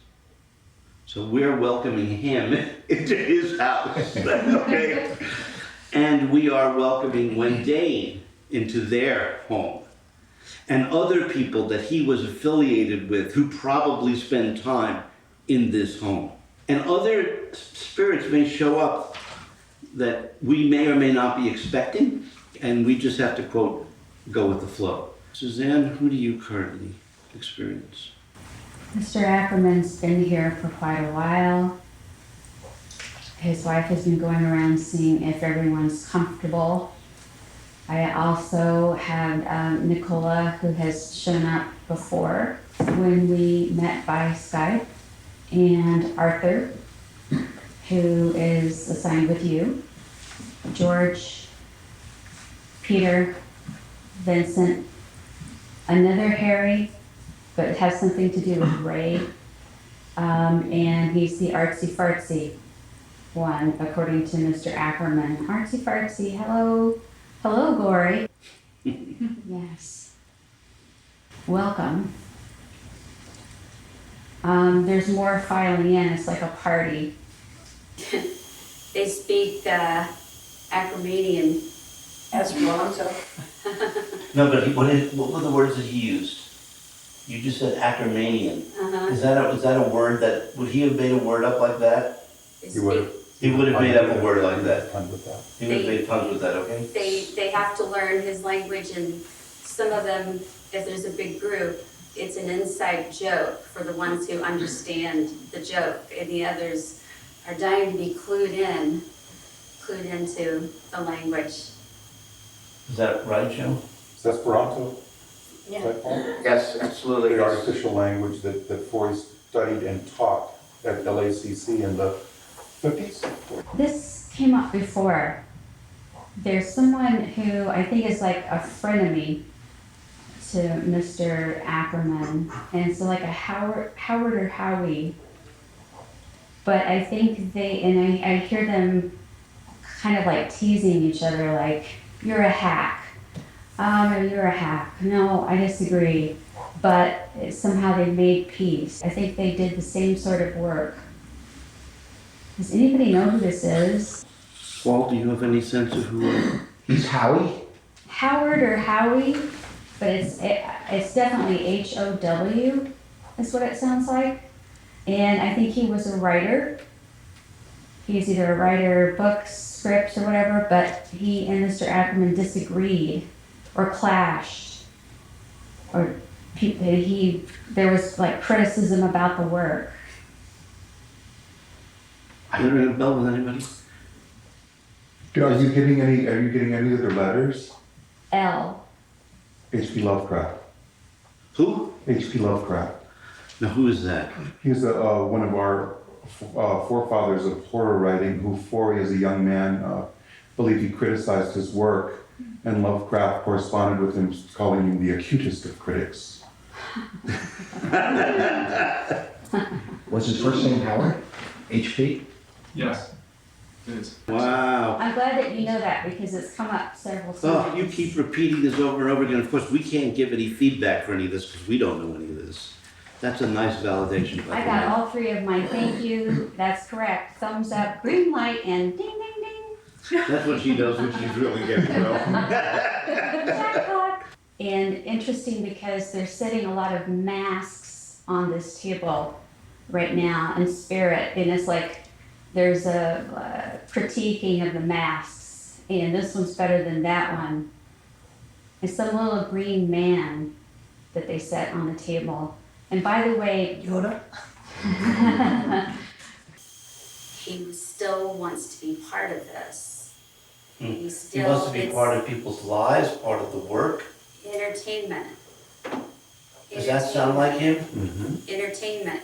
So we're welcoming him into his house, okay? And we are welcoming Wendane into their home. And other people that he was affiliated with who probably spend time in this home. And other spirits may show up that we may or may not be expecting, and we just have to, quote, go with the flow. Suzanne, who do you currently experience? Mr. Ackerman's been here for quite a while. His wife has been going around seeing if everyone's comfortable. I also had Nicola, who has shown up before when we met by Skype, and Arthur, who is assigned with you, George, Peter, Vincent, another Harry, but it has something to do with Ray, and he's the artsy-fartsy one, according to Mr. Ackerman. Artsy-fartsy, hello, hello, Gory. Yes. Welcome. There's more filing in, it's like a party. They speak Ackermanian. Esperanto. No, but what were the words that he used? You just said Ackermanian. Uh-huh. Is that a word that, would he have made a word up like that? He would have. He would have made up a word like that. He would have They- made puns with that, okay? They have to learn his language, and some of them, if there's a big group, it's an inside joke for the ones who understand the joke, and the others are dying to be clued into the language. Is that right, Joe? Is that Esperanto? Yeah. Yes, absolutely. The artificial language that Foy studied and taught at LACC in the 50s? This came up before. There's someone who I think is like a frenemy to Mr. Ackerman, and it's like a Howard or Howie. But I think I hear them kind of like teasing each other, like, you're a hack. You're a hack. No, I disagree. But somehow they made peace. I think they did the same sort of work Does anybody know who this is? Paul, do you have any sense of who? He's Howie. Howard or Howie, but it's definitely H-O-W is what it sounds like. And I think he was a writer. He's either a writer, books, scripts, or whatever, but he and Mr. Ackerman disagreed or clashed. Or there was like criticism about the work. I don't ring a bell with anybody. Are you getting any of their letters? L. H.P. Lovecraft. Who? H.P. Lovecraft. Now, who is that? He's one of our forefathers of horror writing who, as a young man, believed he criticized his work, and Lovecraft corresponded with him, calling him the acutest of critics. Was his first name Howard? H.P.? Yes, it is. Wow. I'm glad that you know that because it's come up several times. Oh, you keep repeating this over and over again. Of course, we can't give any feedback for any of this because we don't know any of this. That's a nice validation. I got all three of my thank you. That's correct. Thumbs up, green light, and ding, ding, ding. That's what she does when she's really getting well. Jackpot. And interesting because they're setting a lot of masks on this table right now in spirit. And it's like there's a critiquing of the masks. And this one's better than that one. It's some little green man that they set on the table. And by the way, Yoda? he still wants to be part of this. He wants to be part of people's lives, part of the work. Entertainment. Does that sound like him? Entertainment.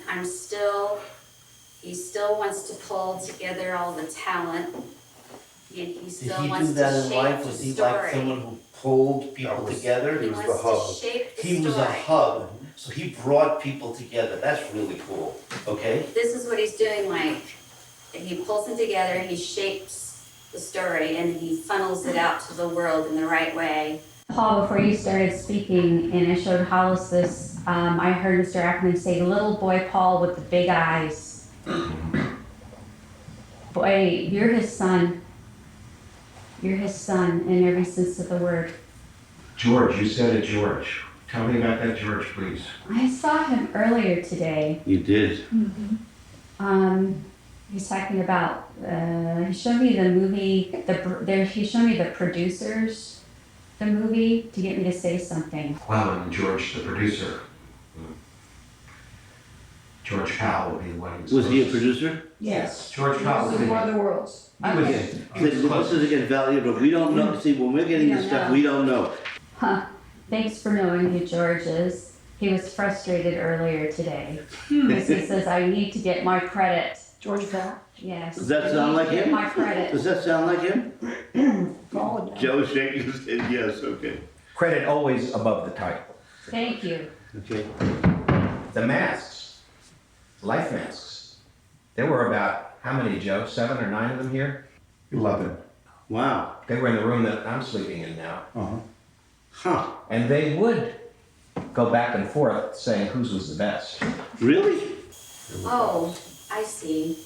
He still wants to pull together all the talent. And he Did still he wants do to that in shape life? the Was he story. like someone who pulled people together? He wants to shape the He was a story. hub. So he brought people together. That's really cool. Okay? This is what he's doing, like, he pulls them together, he shapes the story, and he funnels it out to the world in the right way. Paul, before you started speaking, and I showed Hollis this, I heard Mr. Ackerman say, little boy Paul with the big eyes. Boy, you're his son. You're his son in every sense of the word. George, you said it, George. Tell me about that, George, please. I saw him earlier today. You did. He's talking about. He showed me the movie. He showed me the producers, the movie, to get me to say something. Wow, and George, the producer. George Powell would be the one. Was he a producer? Yes. George Powell would be. War of the Worlds. This is again valuable. We don't know. See, when we're getting this stuff, we don't know. Huh. Thanks for knowing who George is. He was frustrated earlier today. Because he says, I need to get my credit. George Bell? Yes. Does that I sound need like to get him? my credit. Does that sound like him? Paul would know. Joe shaking his head. Yes. Okay. Credit always above the title. Thank you. Okay. The masks, life masks. There were about, how many, Joe? 7 or 9 of them here? 11. Wow. They were in the room that I'm sleeping in now. Huh. And they would go back and forth saying whose was the best. Really? Oh, I see.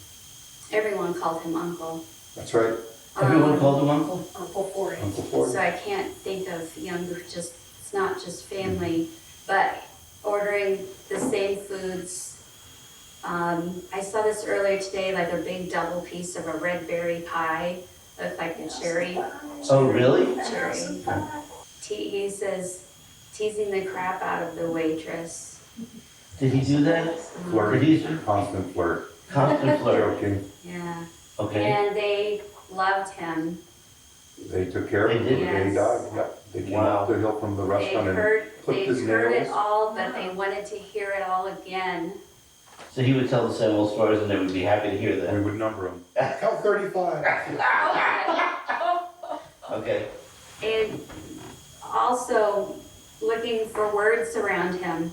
Everyone called him Uncle. That's right. Everyone called him Uncle? Uncle Forty. Uncle Forty. So I can't think of younger, it's not just family, but ordering the same foods. I saw this earlier today, like a big double piece of a red berry pie, looked like a cherry. Oh, really? Cherry. He says, teasing the crap out of the waitress. Did he do that? Flirt. Did he? Constant flirt. Constant flirt. Joking. Yeah. Okay. And they loved him. They took care of him They the did? day he died. Yep. They came up the hill from the They restaurant and heard clipped his it nails. all, but they wanted to hear it all again. So he would tell the same old stories and they would be happy to hear We that. would number him. Count 35. Okay. And also looking for words around him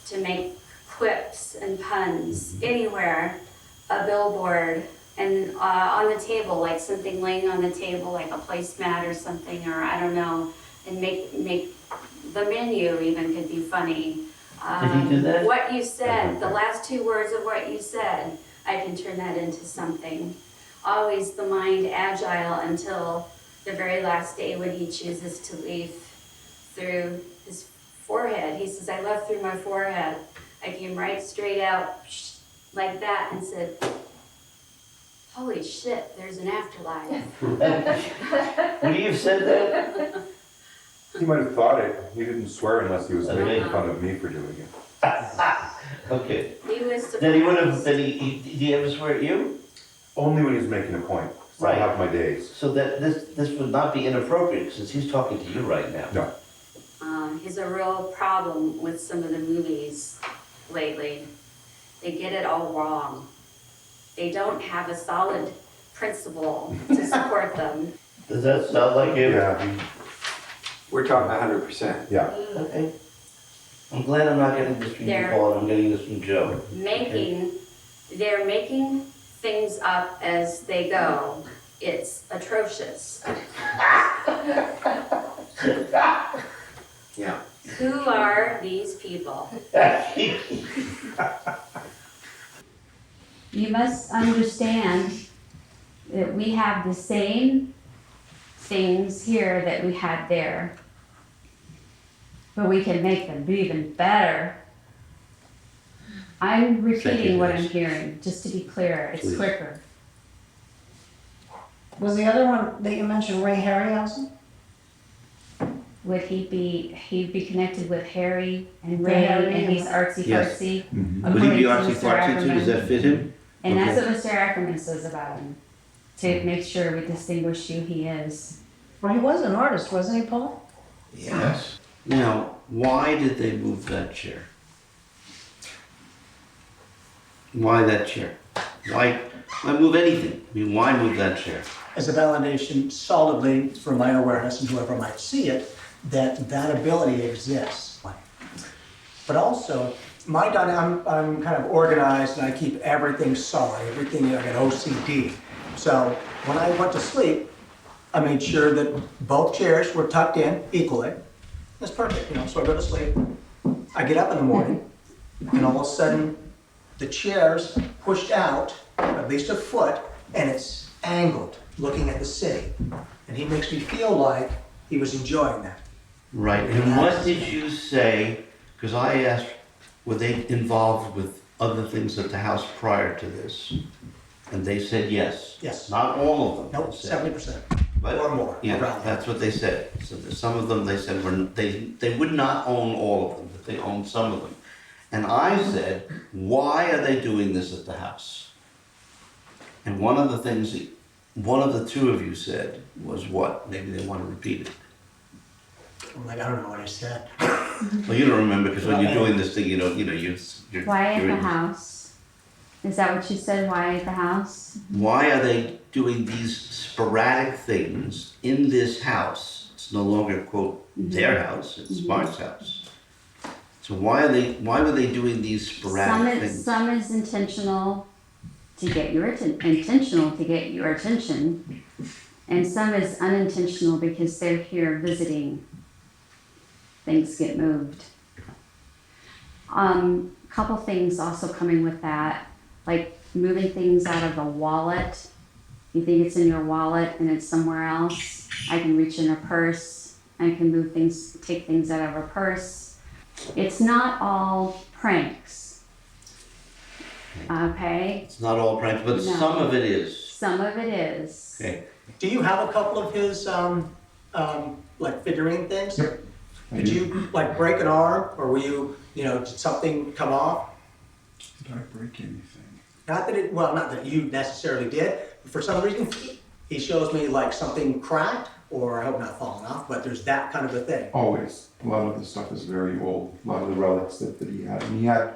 to make quips and puns anywhere, a billboard, and on the table, like something laying on the table, like a placemat or something, or I don't know, and make the menu even could be funny. Did he do that? What you said, the last 2 words of what you said, I can turn that into something. Always the mind agile until the very last day when he chooses to leave through his forehead. He says, I left through my forehead. I came right straight out like that and said, holy shit, there's an afterlife. Would he have said that? He might have thought it. He didn't swear unless he was making fun of me for doing it. Okay. He was surprised. Then he would have, did he ever swear at you? Only when he was making a point. So I have my days. So that this would not be inappropriate since he's talking to you right now. No. He's a real problem with some of the movies lately. They get it all wrong. They don't have a solid principle to support them. Does that sound like him? Yeah. We're talking 100%. Yeah. Okay. I'm glad I'm not getting this from you, Paul, and I'm getting this from Joe. They're making things up as they go. It's atrocious. Yeah. Who are these people? You must understand that we have the same things here that we had there, but we can make them even better. I'm repeating what I'm hearing, just to be clear, it's quicker. Was the other one that you mentioned Ray Harryhausen? Would he'd be connected with Harry and Ray, and he's artsy fartsy? Would he be artsy fartsy too? Does that fit him? And that's what Mr. Ackerman says about him, to make sure we distinguish who he is. Well, he was an artist, wasn't he, Paul? Yes. Now, why did they move that chair? Why that chair? Why move anything? I mean, why move that chair? As a validation solidly for my awareness and whoever might see it, that ability exists. But also, I'm kind of organized and I keep everything solid, everything, I got OCD. So when I went to sleep, I made sure that both chairs were tucked in equally. That's perfect, so I go to sleep. I get up in the morning and all of a sudden the chair's pushed out at least a foot and it's angled, looking at the city. And he makes me feel like he was enjoying that. Right, and what did you say, because I asked, were they involved with other things at the house prior to this? And they said yes. Yes. Not all of them. Nope, 70%. But, or more. Yeah, that's what they said. So some of them, they said, they would not own all of them, but they owned some of them. And I said, why are they doing this at the house? And one of the things that one of the two of you said was what? Maybe they want to repeat it. I'm like, I don't know what I said. Well, you don't remember because when you're doing this thing, you're Why at you're the in- house? Is that what you said? Why at the house? Why are they doing these sporadic things in this house? It's no longer, quote, their house, it's Mark's house. So why were they doing these sporadic things? Some is intentional to get your attention, and some is unintentional because they're here visiting. Things get moved. Couple things also coming with that, like moving things out of a wallet. You think it's in your wallet and it's somewhere else. I can reach in a purse. I can move things, take things out of a purse. It's not all pranks. Okay? It's not all pranks, but No. some of it is. Some of it is. Okay. Do you have a couple of his, like figurine things? Yep. Did you like break an arm, or were you, did something come off? Did I break anything? Not that you necessarily did, but for some reason, he shows me like something cracked, or I hope not falling off, but there's that kind of a thing. Always. A lot of the stuff is very old. A lot of the relics that he had. And he had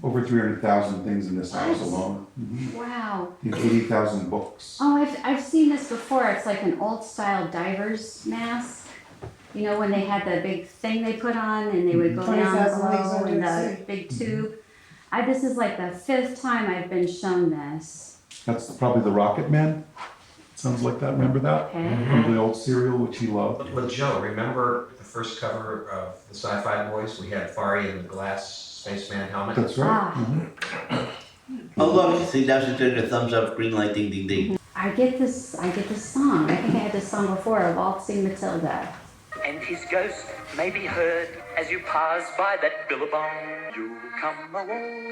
over 300,000 things in this house alone. Wow. He had 80,000 books. Oh, I've seen this before. It's like an old style diver's mask. You know, when they had the big thing they put on and they would go down 20,000 leagues below under in the the sea. big tube. This is like the 5th time I've been shown this. That's probably the Rocket Man. Sounds like that. Remember that? Okay. From the old serial, which he loved. Well, Joe, remember the first cover of the Sci-Fi Boys? We had Fari in the glass spaceman helmet. That's right. Ah. Oh, look, see, now she's doing a thumbs up, green light, ding, ding, ding. I get this song. I think I had this song before, Waltzing Matilda. And his ghost may be heard as you pass by that billabong. You come along.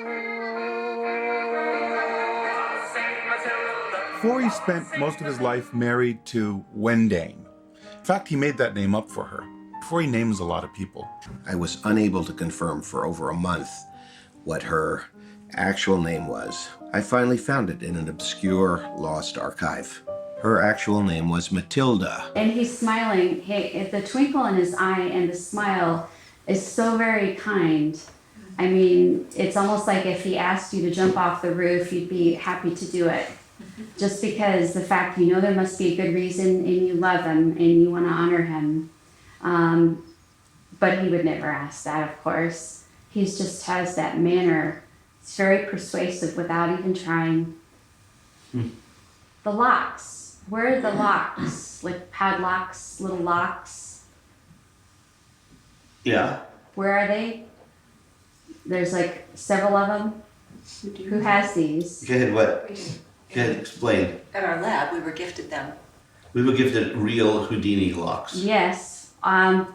Forey spent most of his life married to Wendane. In fact, he made that name up for her. Forey names a lot of people. I was unable to confirm for over a month what her actual name was. I finally found it in an obscure, lost archive. Her actual name was Matilda. And he's smiling. Hey, the twinkle in his eye and the smile is so very kind. I mean, it's almost like if he asked you to jump off the roof, you'd be happy to do it. Just because the fact you know there must be a good reason and you love him and you want to honor him. But he would never ask that, of course. He just has that manner. It's very persuasive without even trying. The locks. Where are the locks? Like padlocks, little locks? Yeah. Where are they? There's like several of them. Who has these? Go ahead, what? Go ahead, explain. At our lab, we were gifted them. We were gifted real Houdini locks. Yes. And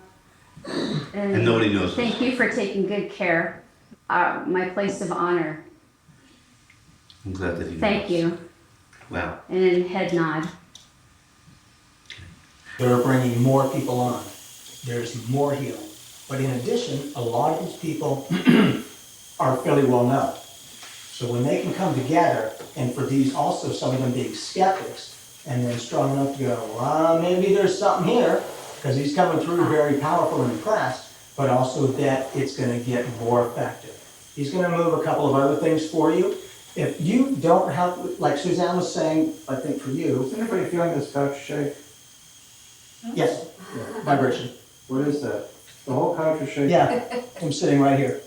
nobody knows Thank you for taking good care. My place of honor. I'm glad that you Thank you. Wow. And then head nod. They're bringing more people on. There's more healing. But in addition, a lot of these people are fairly well known. So when they can come together, and for these also some of them being skeptics, and then strong enough to go, well, maybe there's something here, because he's coming through very powerful and impressed, but also that it's going to get more effective. He's going to move a couple of other things for you. If you don't have, like Suzanne was saying, I think for you. Is anybody feeling this couch shake? Yes, vibration. What is that? The whole couch is shaking? Yeah, I'm sitting right here.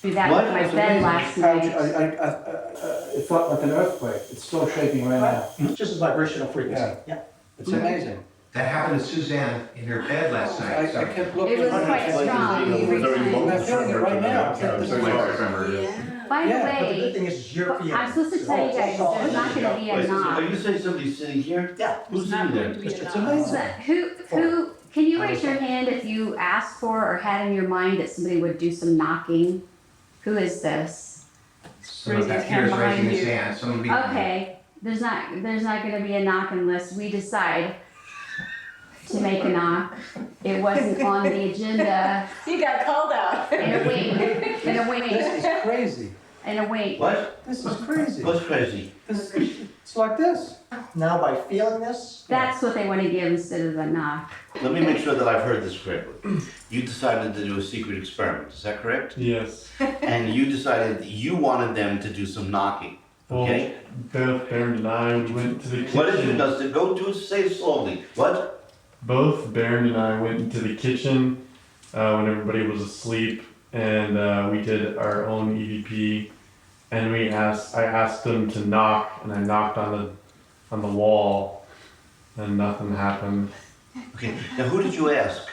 Do that with my bed last night. It felt like an earthquake. It's still shaking right now. It's just a vibrational frequency. Yeah. It's amazing. That happened to Suzanne in her bed last night. I kept looking. It was quite strong every time. I'm feeling it right now. By the Yeah, but the good way, thing is you're feeling. I'm supposed to tell you guys, there's not going to be a Wait, knock. are you saying somebody's sitting here? Yeah. Who's sitting there? It's amazing. Who, can you raise your hand if you asked for or had in your mind that somebody would do some knocking? Who is this? Someone back here is raising his hand. Someone behind you. Okay, there's not going to be a knock unless we decide to make a knock. It wasn't on the agenda. You got called out. In a wink. This is crazy. In a wink. What? This is crazy. What's crazy? It's like this. Now by feeling this, That's what they want to give instead of a knock. Let me make sure that I've heard this correctly. You decided to do a secret experiment, is that correct? Yes. And you decided that you wanted them to do some knocking, okay? Both Baron and I went to the kitchen. What did you do? Go do it, say it slowly. What? Both Baron and I went into the kitchen when everybody was asleep, and we did our own EVP. And I asked them to knock, and I knocked on the wall, and nothing happened. Okay, now who did you ask?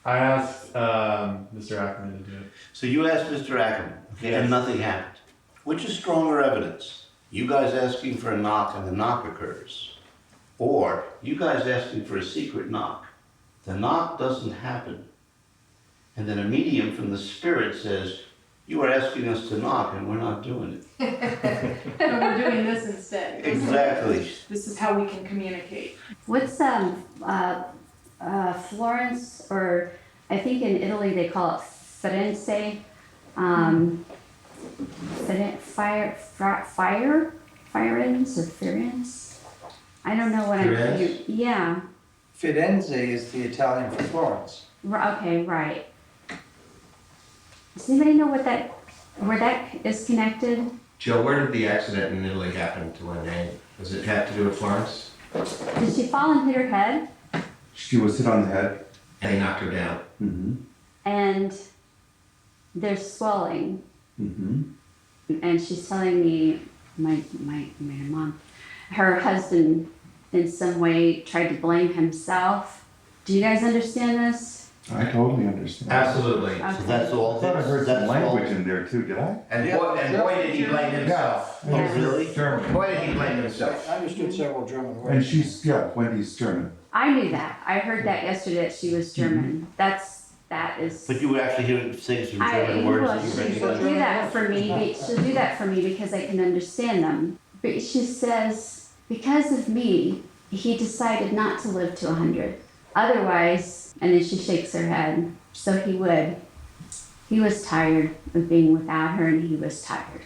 I asked Mr. Ackerman to do it. So you asked Mr. Ackerman, okay, Yes. and nothing happened. Which is stronger evidence? You guys asking for a knock and the knock occurs. Or you guys asking for a secret knock. The knock doesn't happen. And then a medium from the spirit says, you are asking us to knock and we're not doing it. And we're doing this instead. Exactly. This is how we can communicate. What's Florence, or I think in Italy they call it Firenze, Firenze or Firenze? I don't know what Firenze? Yeah. Firenze is the Italian for Florence. Okay, right. Does anybody know where that is connected? Joe, where did the accident in Italy happen to Wendane? Does it have to do with Florence? Did she fall and hit her head? She was hit on the head. And he knocked her down. Mm-hmm. And there's swelling. Mm-hmm. And she's telling me, my mom, her husband in some way tried to blame himself. Do you guys understand this? I totally understand. Absolutely. So that's all. I thought I heard some that's all- language in there too, did I? And boy did he blame himself. Yeah. Oh, really? German. Boy did he blame himself. I understood several German words. And she's, yeah, Wendy's German. I knew that. I heard that yesterday that she was German. That is. But you were actually hearing saying some German Well, words that you she'll recognize. do that for me. She'll do that for me because I can understand them. But she says, because of me, he decided not to live to 100. Otherwise, and then she shakes her head. So he would. He was tired of being without her, and he was tired.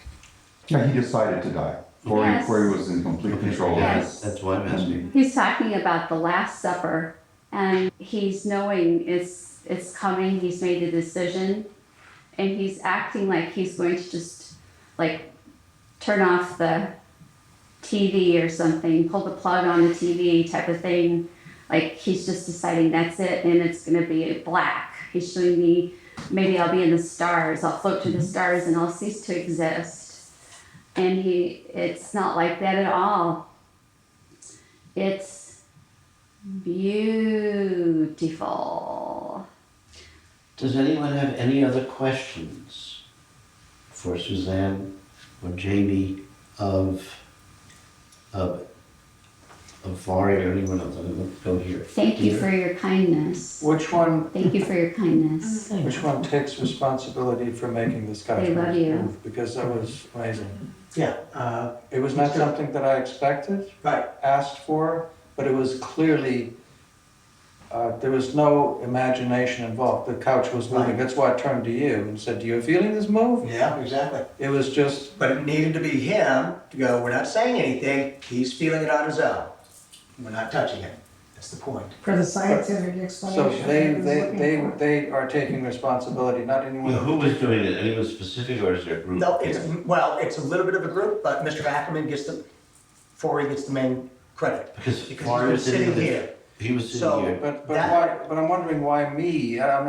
Yeah, he decided to die. Yes. Corey was in complete control. Yes. That's why I'm asking. He's talking about the Last Supper, and he's knowing it's coming. He's made a decision, and he's acting like he's going to just like turn off the TV or something, pull the plug on the TV type of thing. Like he's just deciding that's it, and it's going to be black. He's showing me maybe I'll be in the stars. I'll float to the stars, and I'll cease to exist. And it's not like that at all. It's beautiful. Does anyone have any other questions for Suzanne or Jamie of Vari or anyone else? I'm going to go here. Thank you for your kindness. Which one? Thank you for your kindness. Which one takes responsibility for making this couch They love you. move? Because that was amazing. Yeah. It was not something that I expected, Right. asked for, but it was clearly, there was no imagination involved. The couch was moving. Right. That's why I turned to you and said, "Do you feeling this move?" Yeah, exactly. It was just, But it needed to be him to go, we're not saying anything, he's feeling it on his own. We're not touching it. That's the point. For the scientific so explanation. they are taking responsibility, not anyone. Well, who was doing it? Anyone specific or is there a group? No, it's a little bit of a group, but Mr. Ackerman gets Forey gets the main credit. Because he's Forey been was sitting sitting here. He was sitting So- here. But That- why? But I'm wondering why me? I'm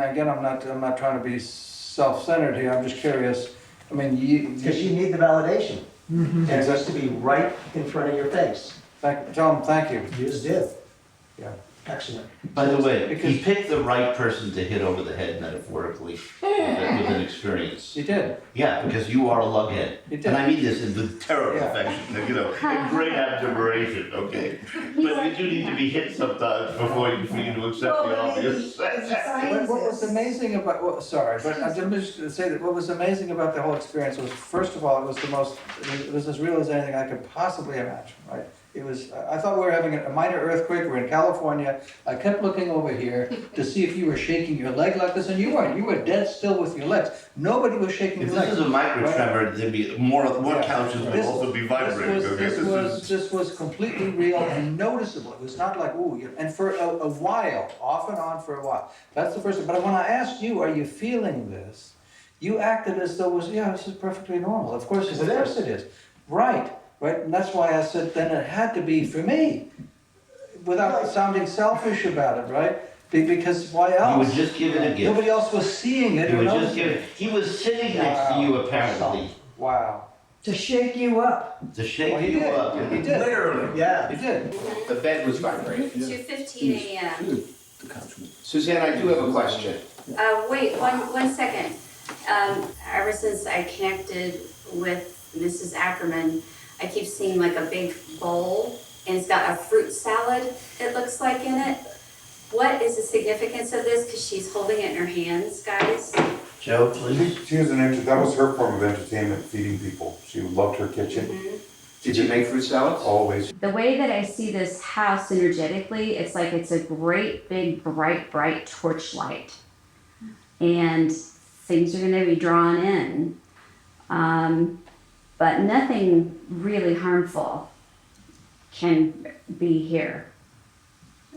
not trying to be self-centered here. I'm just curious. I mean, Because you need the validation. And it has to be right in front of your face. Tell them thank you. You just did. Yeah. Excellent. By the way, Because- he picked the right person to hit over the head metaphorically with an experience. You did. Yeah, because you are a lughead. You did. And I mean this in the terror Yeah. affection, in great admiration, okay? But we do need to be hit sometimes for you to accept the obvious. What was amazing about, sorry, but I'm just going to say that what was amazing about the whole experience was, first of all, it was as real as anything I could possibly imagine, right? It was, I thought we were having a minor earthquake, we're in California, I kept looking over here to see if you were shaking your leg like this, and you weren't, you were dead still with your legs. Nobody was shaking If your legs. this is a micro right? tremor, there'd be more Yeah. couches would This- also be vibrating, okay? This was completely real and noticeable. It was not like, ooh, and for a while, off and on for a while. That's the first thing. But when I asked you, are you feeling this? You acted as though it was, yeah, this is perfectly normal. Of course it is. Right, and that's why I said then it had to be for me, without sounding selfish about it, right? Because why else? You would just give it a gift. Nobody else was seeing it You or would just noticing give it. it, he was sitting next to you apparently, Wow. To shake you up. to shake Well, he you did. up. He did. Literally, yeah. He did. The bed was vibrating. 2:15 a.m. Suzanne, I do have a question. Wait, one second. Ever since I connected with Mrs. Ackerman, I keep seeing like a big bowl, and it's got a fruit salad, it looks like, in it. What is the significance of this? Because she's holding it in her hands, guys. Joe, please. She was that was her form of entertainment, feeding people. She loved her kitchen. Did you make fruit salads? Always. The way that I see this house energetically, it's like it's a great big bright torchlight. And things are gonna be drawn in. But nothing really harmful can be here.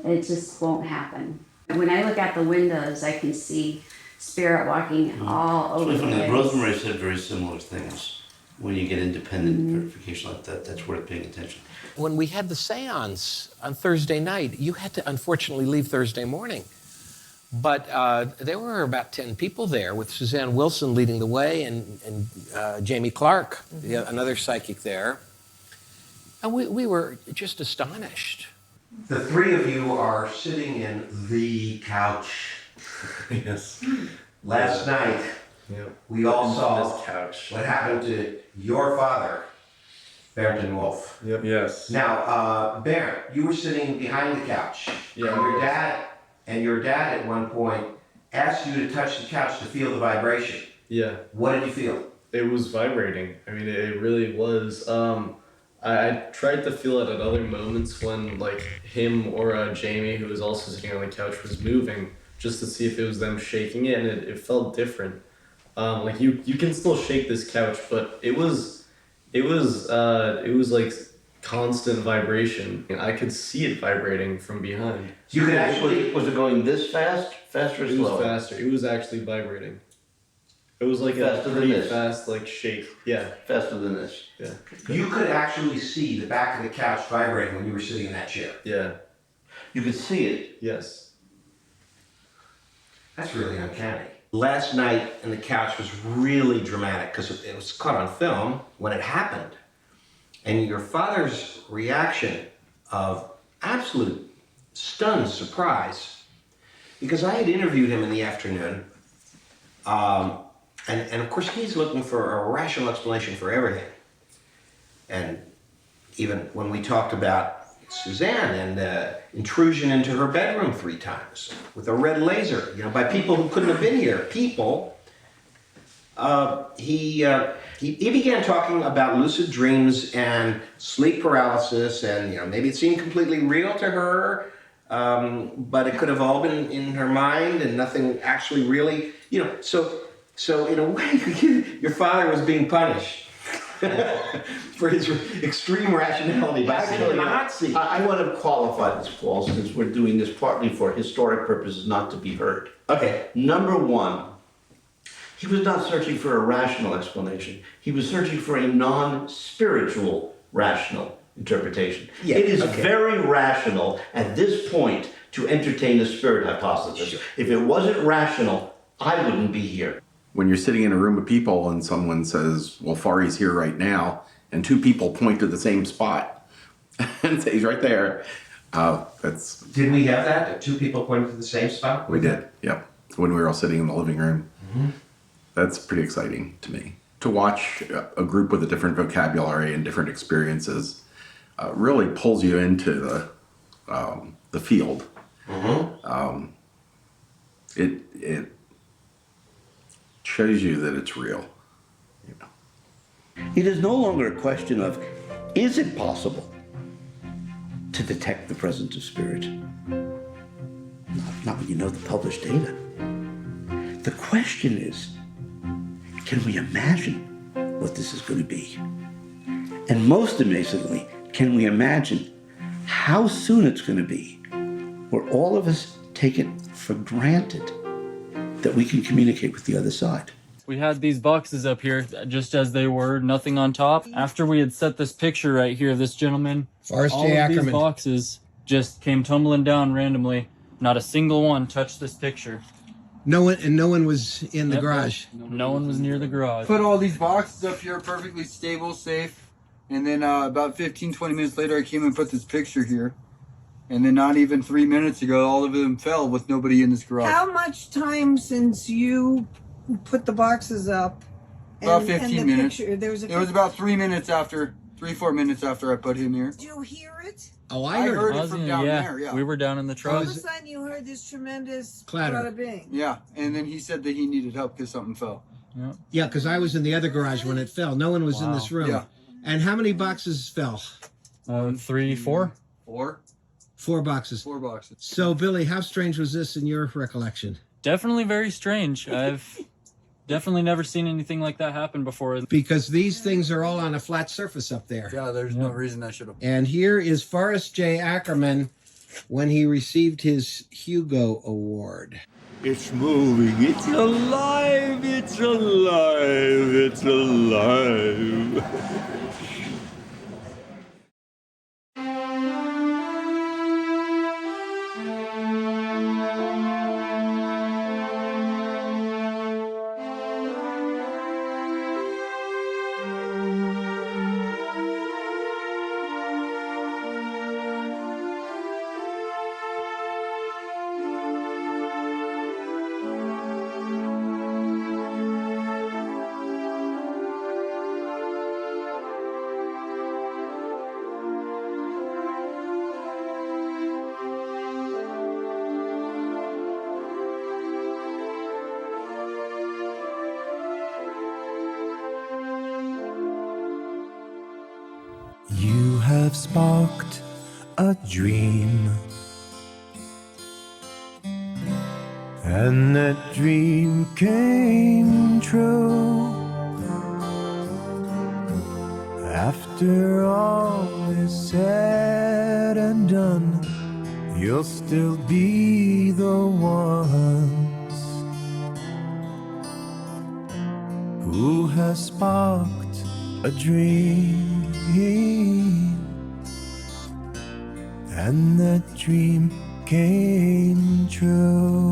It just won't happen. When I look out the windows, I can see spirit walking all over the place. Rosemary said very similar things. When you get independent verification like that, that's worth paying attention. When we had the seance on Thursday night, you had to unfortunately leave Thursday morning. But there were about 10 people there, with Suzanne Wilson leading the way and Jamie Clark, another psychic there. And we were just astonished. The three of you are sitting in the couch Yes. Last night, we all saw This couch. what happened to your father, Barrington Wolf. Yep. Yes. Now, Barrett, you were sitting behind the couch. Yeah. And your dad at one point asked you to touch the couch to feel the vibration. Yeah. What did you feel? It was vibrating. I mean, it really was. I tried to feel it at other moments when like him or Jamie, who was also sitting on the couch, was moving, just to see if it was them shaking it, and it felt different. Like you can still shake this couch, but it was like constant vibration. And I could see it vibrating from behind. You could actually. Was it going this fast? Faster or It slower? was faster. It was actually vibrating. It was like Faster a than pretty this? fast like shake. Yeah. Faster than this. Yeah. You could actually see the back of the couch vibrating when you were sitting in that chair. Yeah. You could see it. Yes. That's really uncanny. Last night, and the couch was really dramatic because it was caught on film when it happened. And your father's reaction of absolute stunned surprise, because I had interviewed him in the afternoon, and of course he's looking for a rational explanation for everything. And even when we talked about Suzanne and intrusion into her bedroom 3 times with a red laser, by people who couldn't have been here. He began talking about lucid dreams and sleep paralysis, and maybe it seemed completely real to her, but it could have all been in her mind and nothing actually really, So in a way, your father was being punished for his extreme rationality by sitting in the hot seat. I want to qualify this, Paul, since we're doing this partly for historic purposes, not to be heard. Okay. Number one, he was not searching for a rational explanation. He was searching for a non-spiritual rational interpretation. Yeah, it is okay. very rational at this point to entertain the spirit hypothesis. Sure. If it wasn't rational, I wouldn't be here. When you're sitting in a room of people and someone says, well, Fari's here right now, and 2 people point to the same spot and say he's right there, that's... Did we have that? 2 people pointing to the same spot? We did, yep. When we were all sitting in the living room. Mm-hmm. That's pretty exciting to me. To watch a group with a different vocabulary and different experiences really pulls you into the field. Mm-hmm. It shows you that it's real. It is no longer a question of, is it possible to detect the presence of spirit? Not when you know the published data. The question is, can we imagine what this is going to be? And most amazingly, can we imagine how soon it's going to be where all of us take it for granted that we can communicate with the other side? We had these boxes up here just as they were, nothing on top. After we had set this picture right here of this gentleman, Forrest all J. of these Ackerman. boxes just came tumbling down randomly. Not a single one touched this picture. No one was in the Yep, garage. No one was near the garage. Put all these boxes up here perfectly stable, safe. And then about 15, 20 minutes later, I came and put this picture here. And then not even 3 minutes ago, all of them fell with nobody in this garage. How much time since you put the boxes up? About and 15 the minutes. Picture, It was about 3 minutes after, 3-4 minutes after I put him here. Did you hear it? Oh, I heard it was from in- down yeah, there, yeah. we were down in the All of truck. a sudden you heard this tremendous Clatter. bada bing. Yeah, and then he said that he needed help because something fell. Yeah, because I was in the other garage when it fell. No one was in this room. Yeah. And how many boxes fell? 3, 4. 4? 4 boxes. 4 boxes. So, Billy, how strange was this in your recollection? Definitely very strange. I've definitely never seen anything like that happen before. Because these things are all on a flat surface up there. Yeah, there's no reason I should have. And here is Forrest J. Ackerman when he received his Hugo Award. It's moving. It's alive. It's alive. It's alive. sparked a dream, and that dream came true. After all is said and done, you'll still be the ones who has sparked a dream, and that dream came true.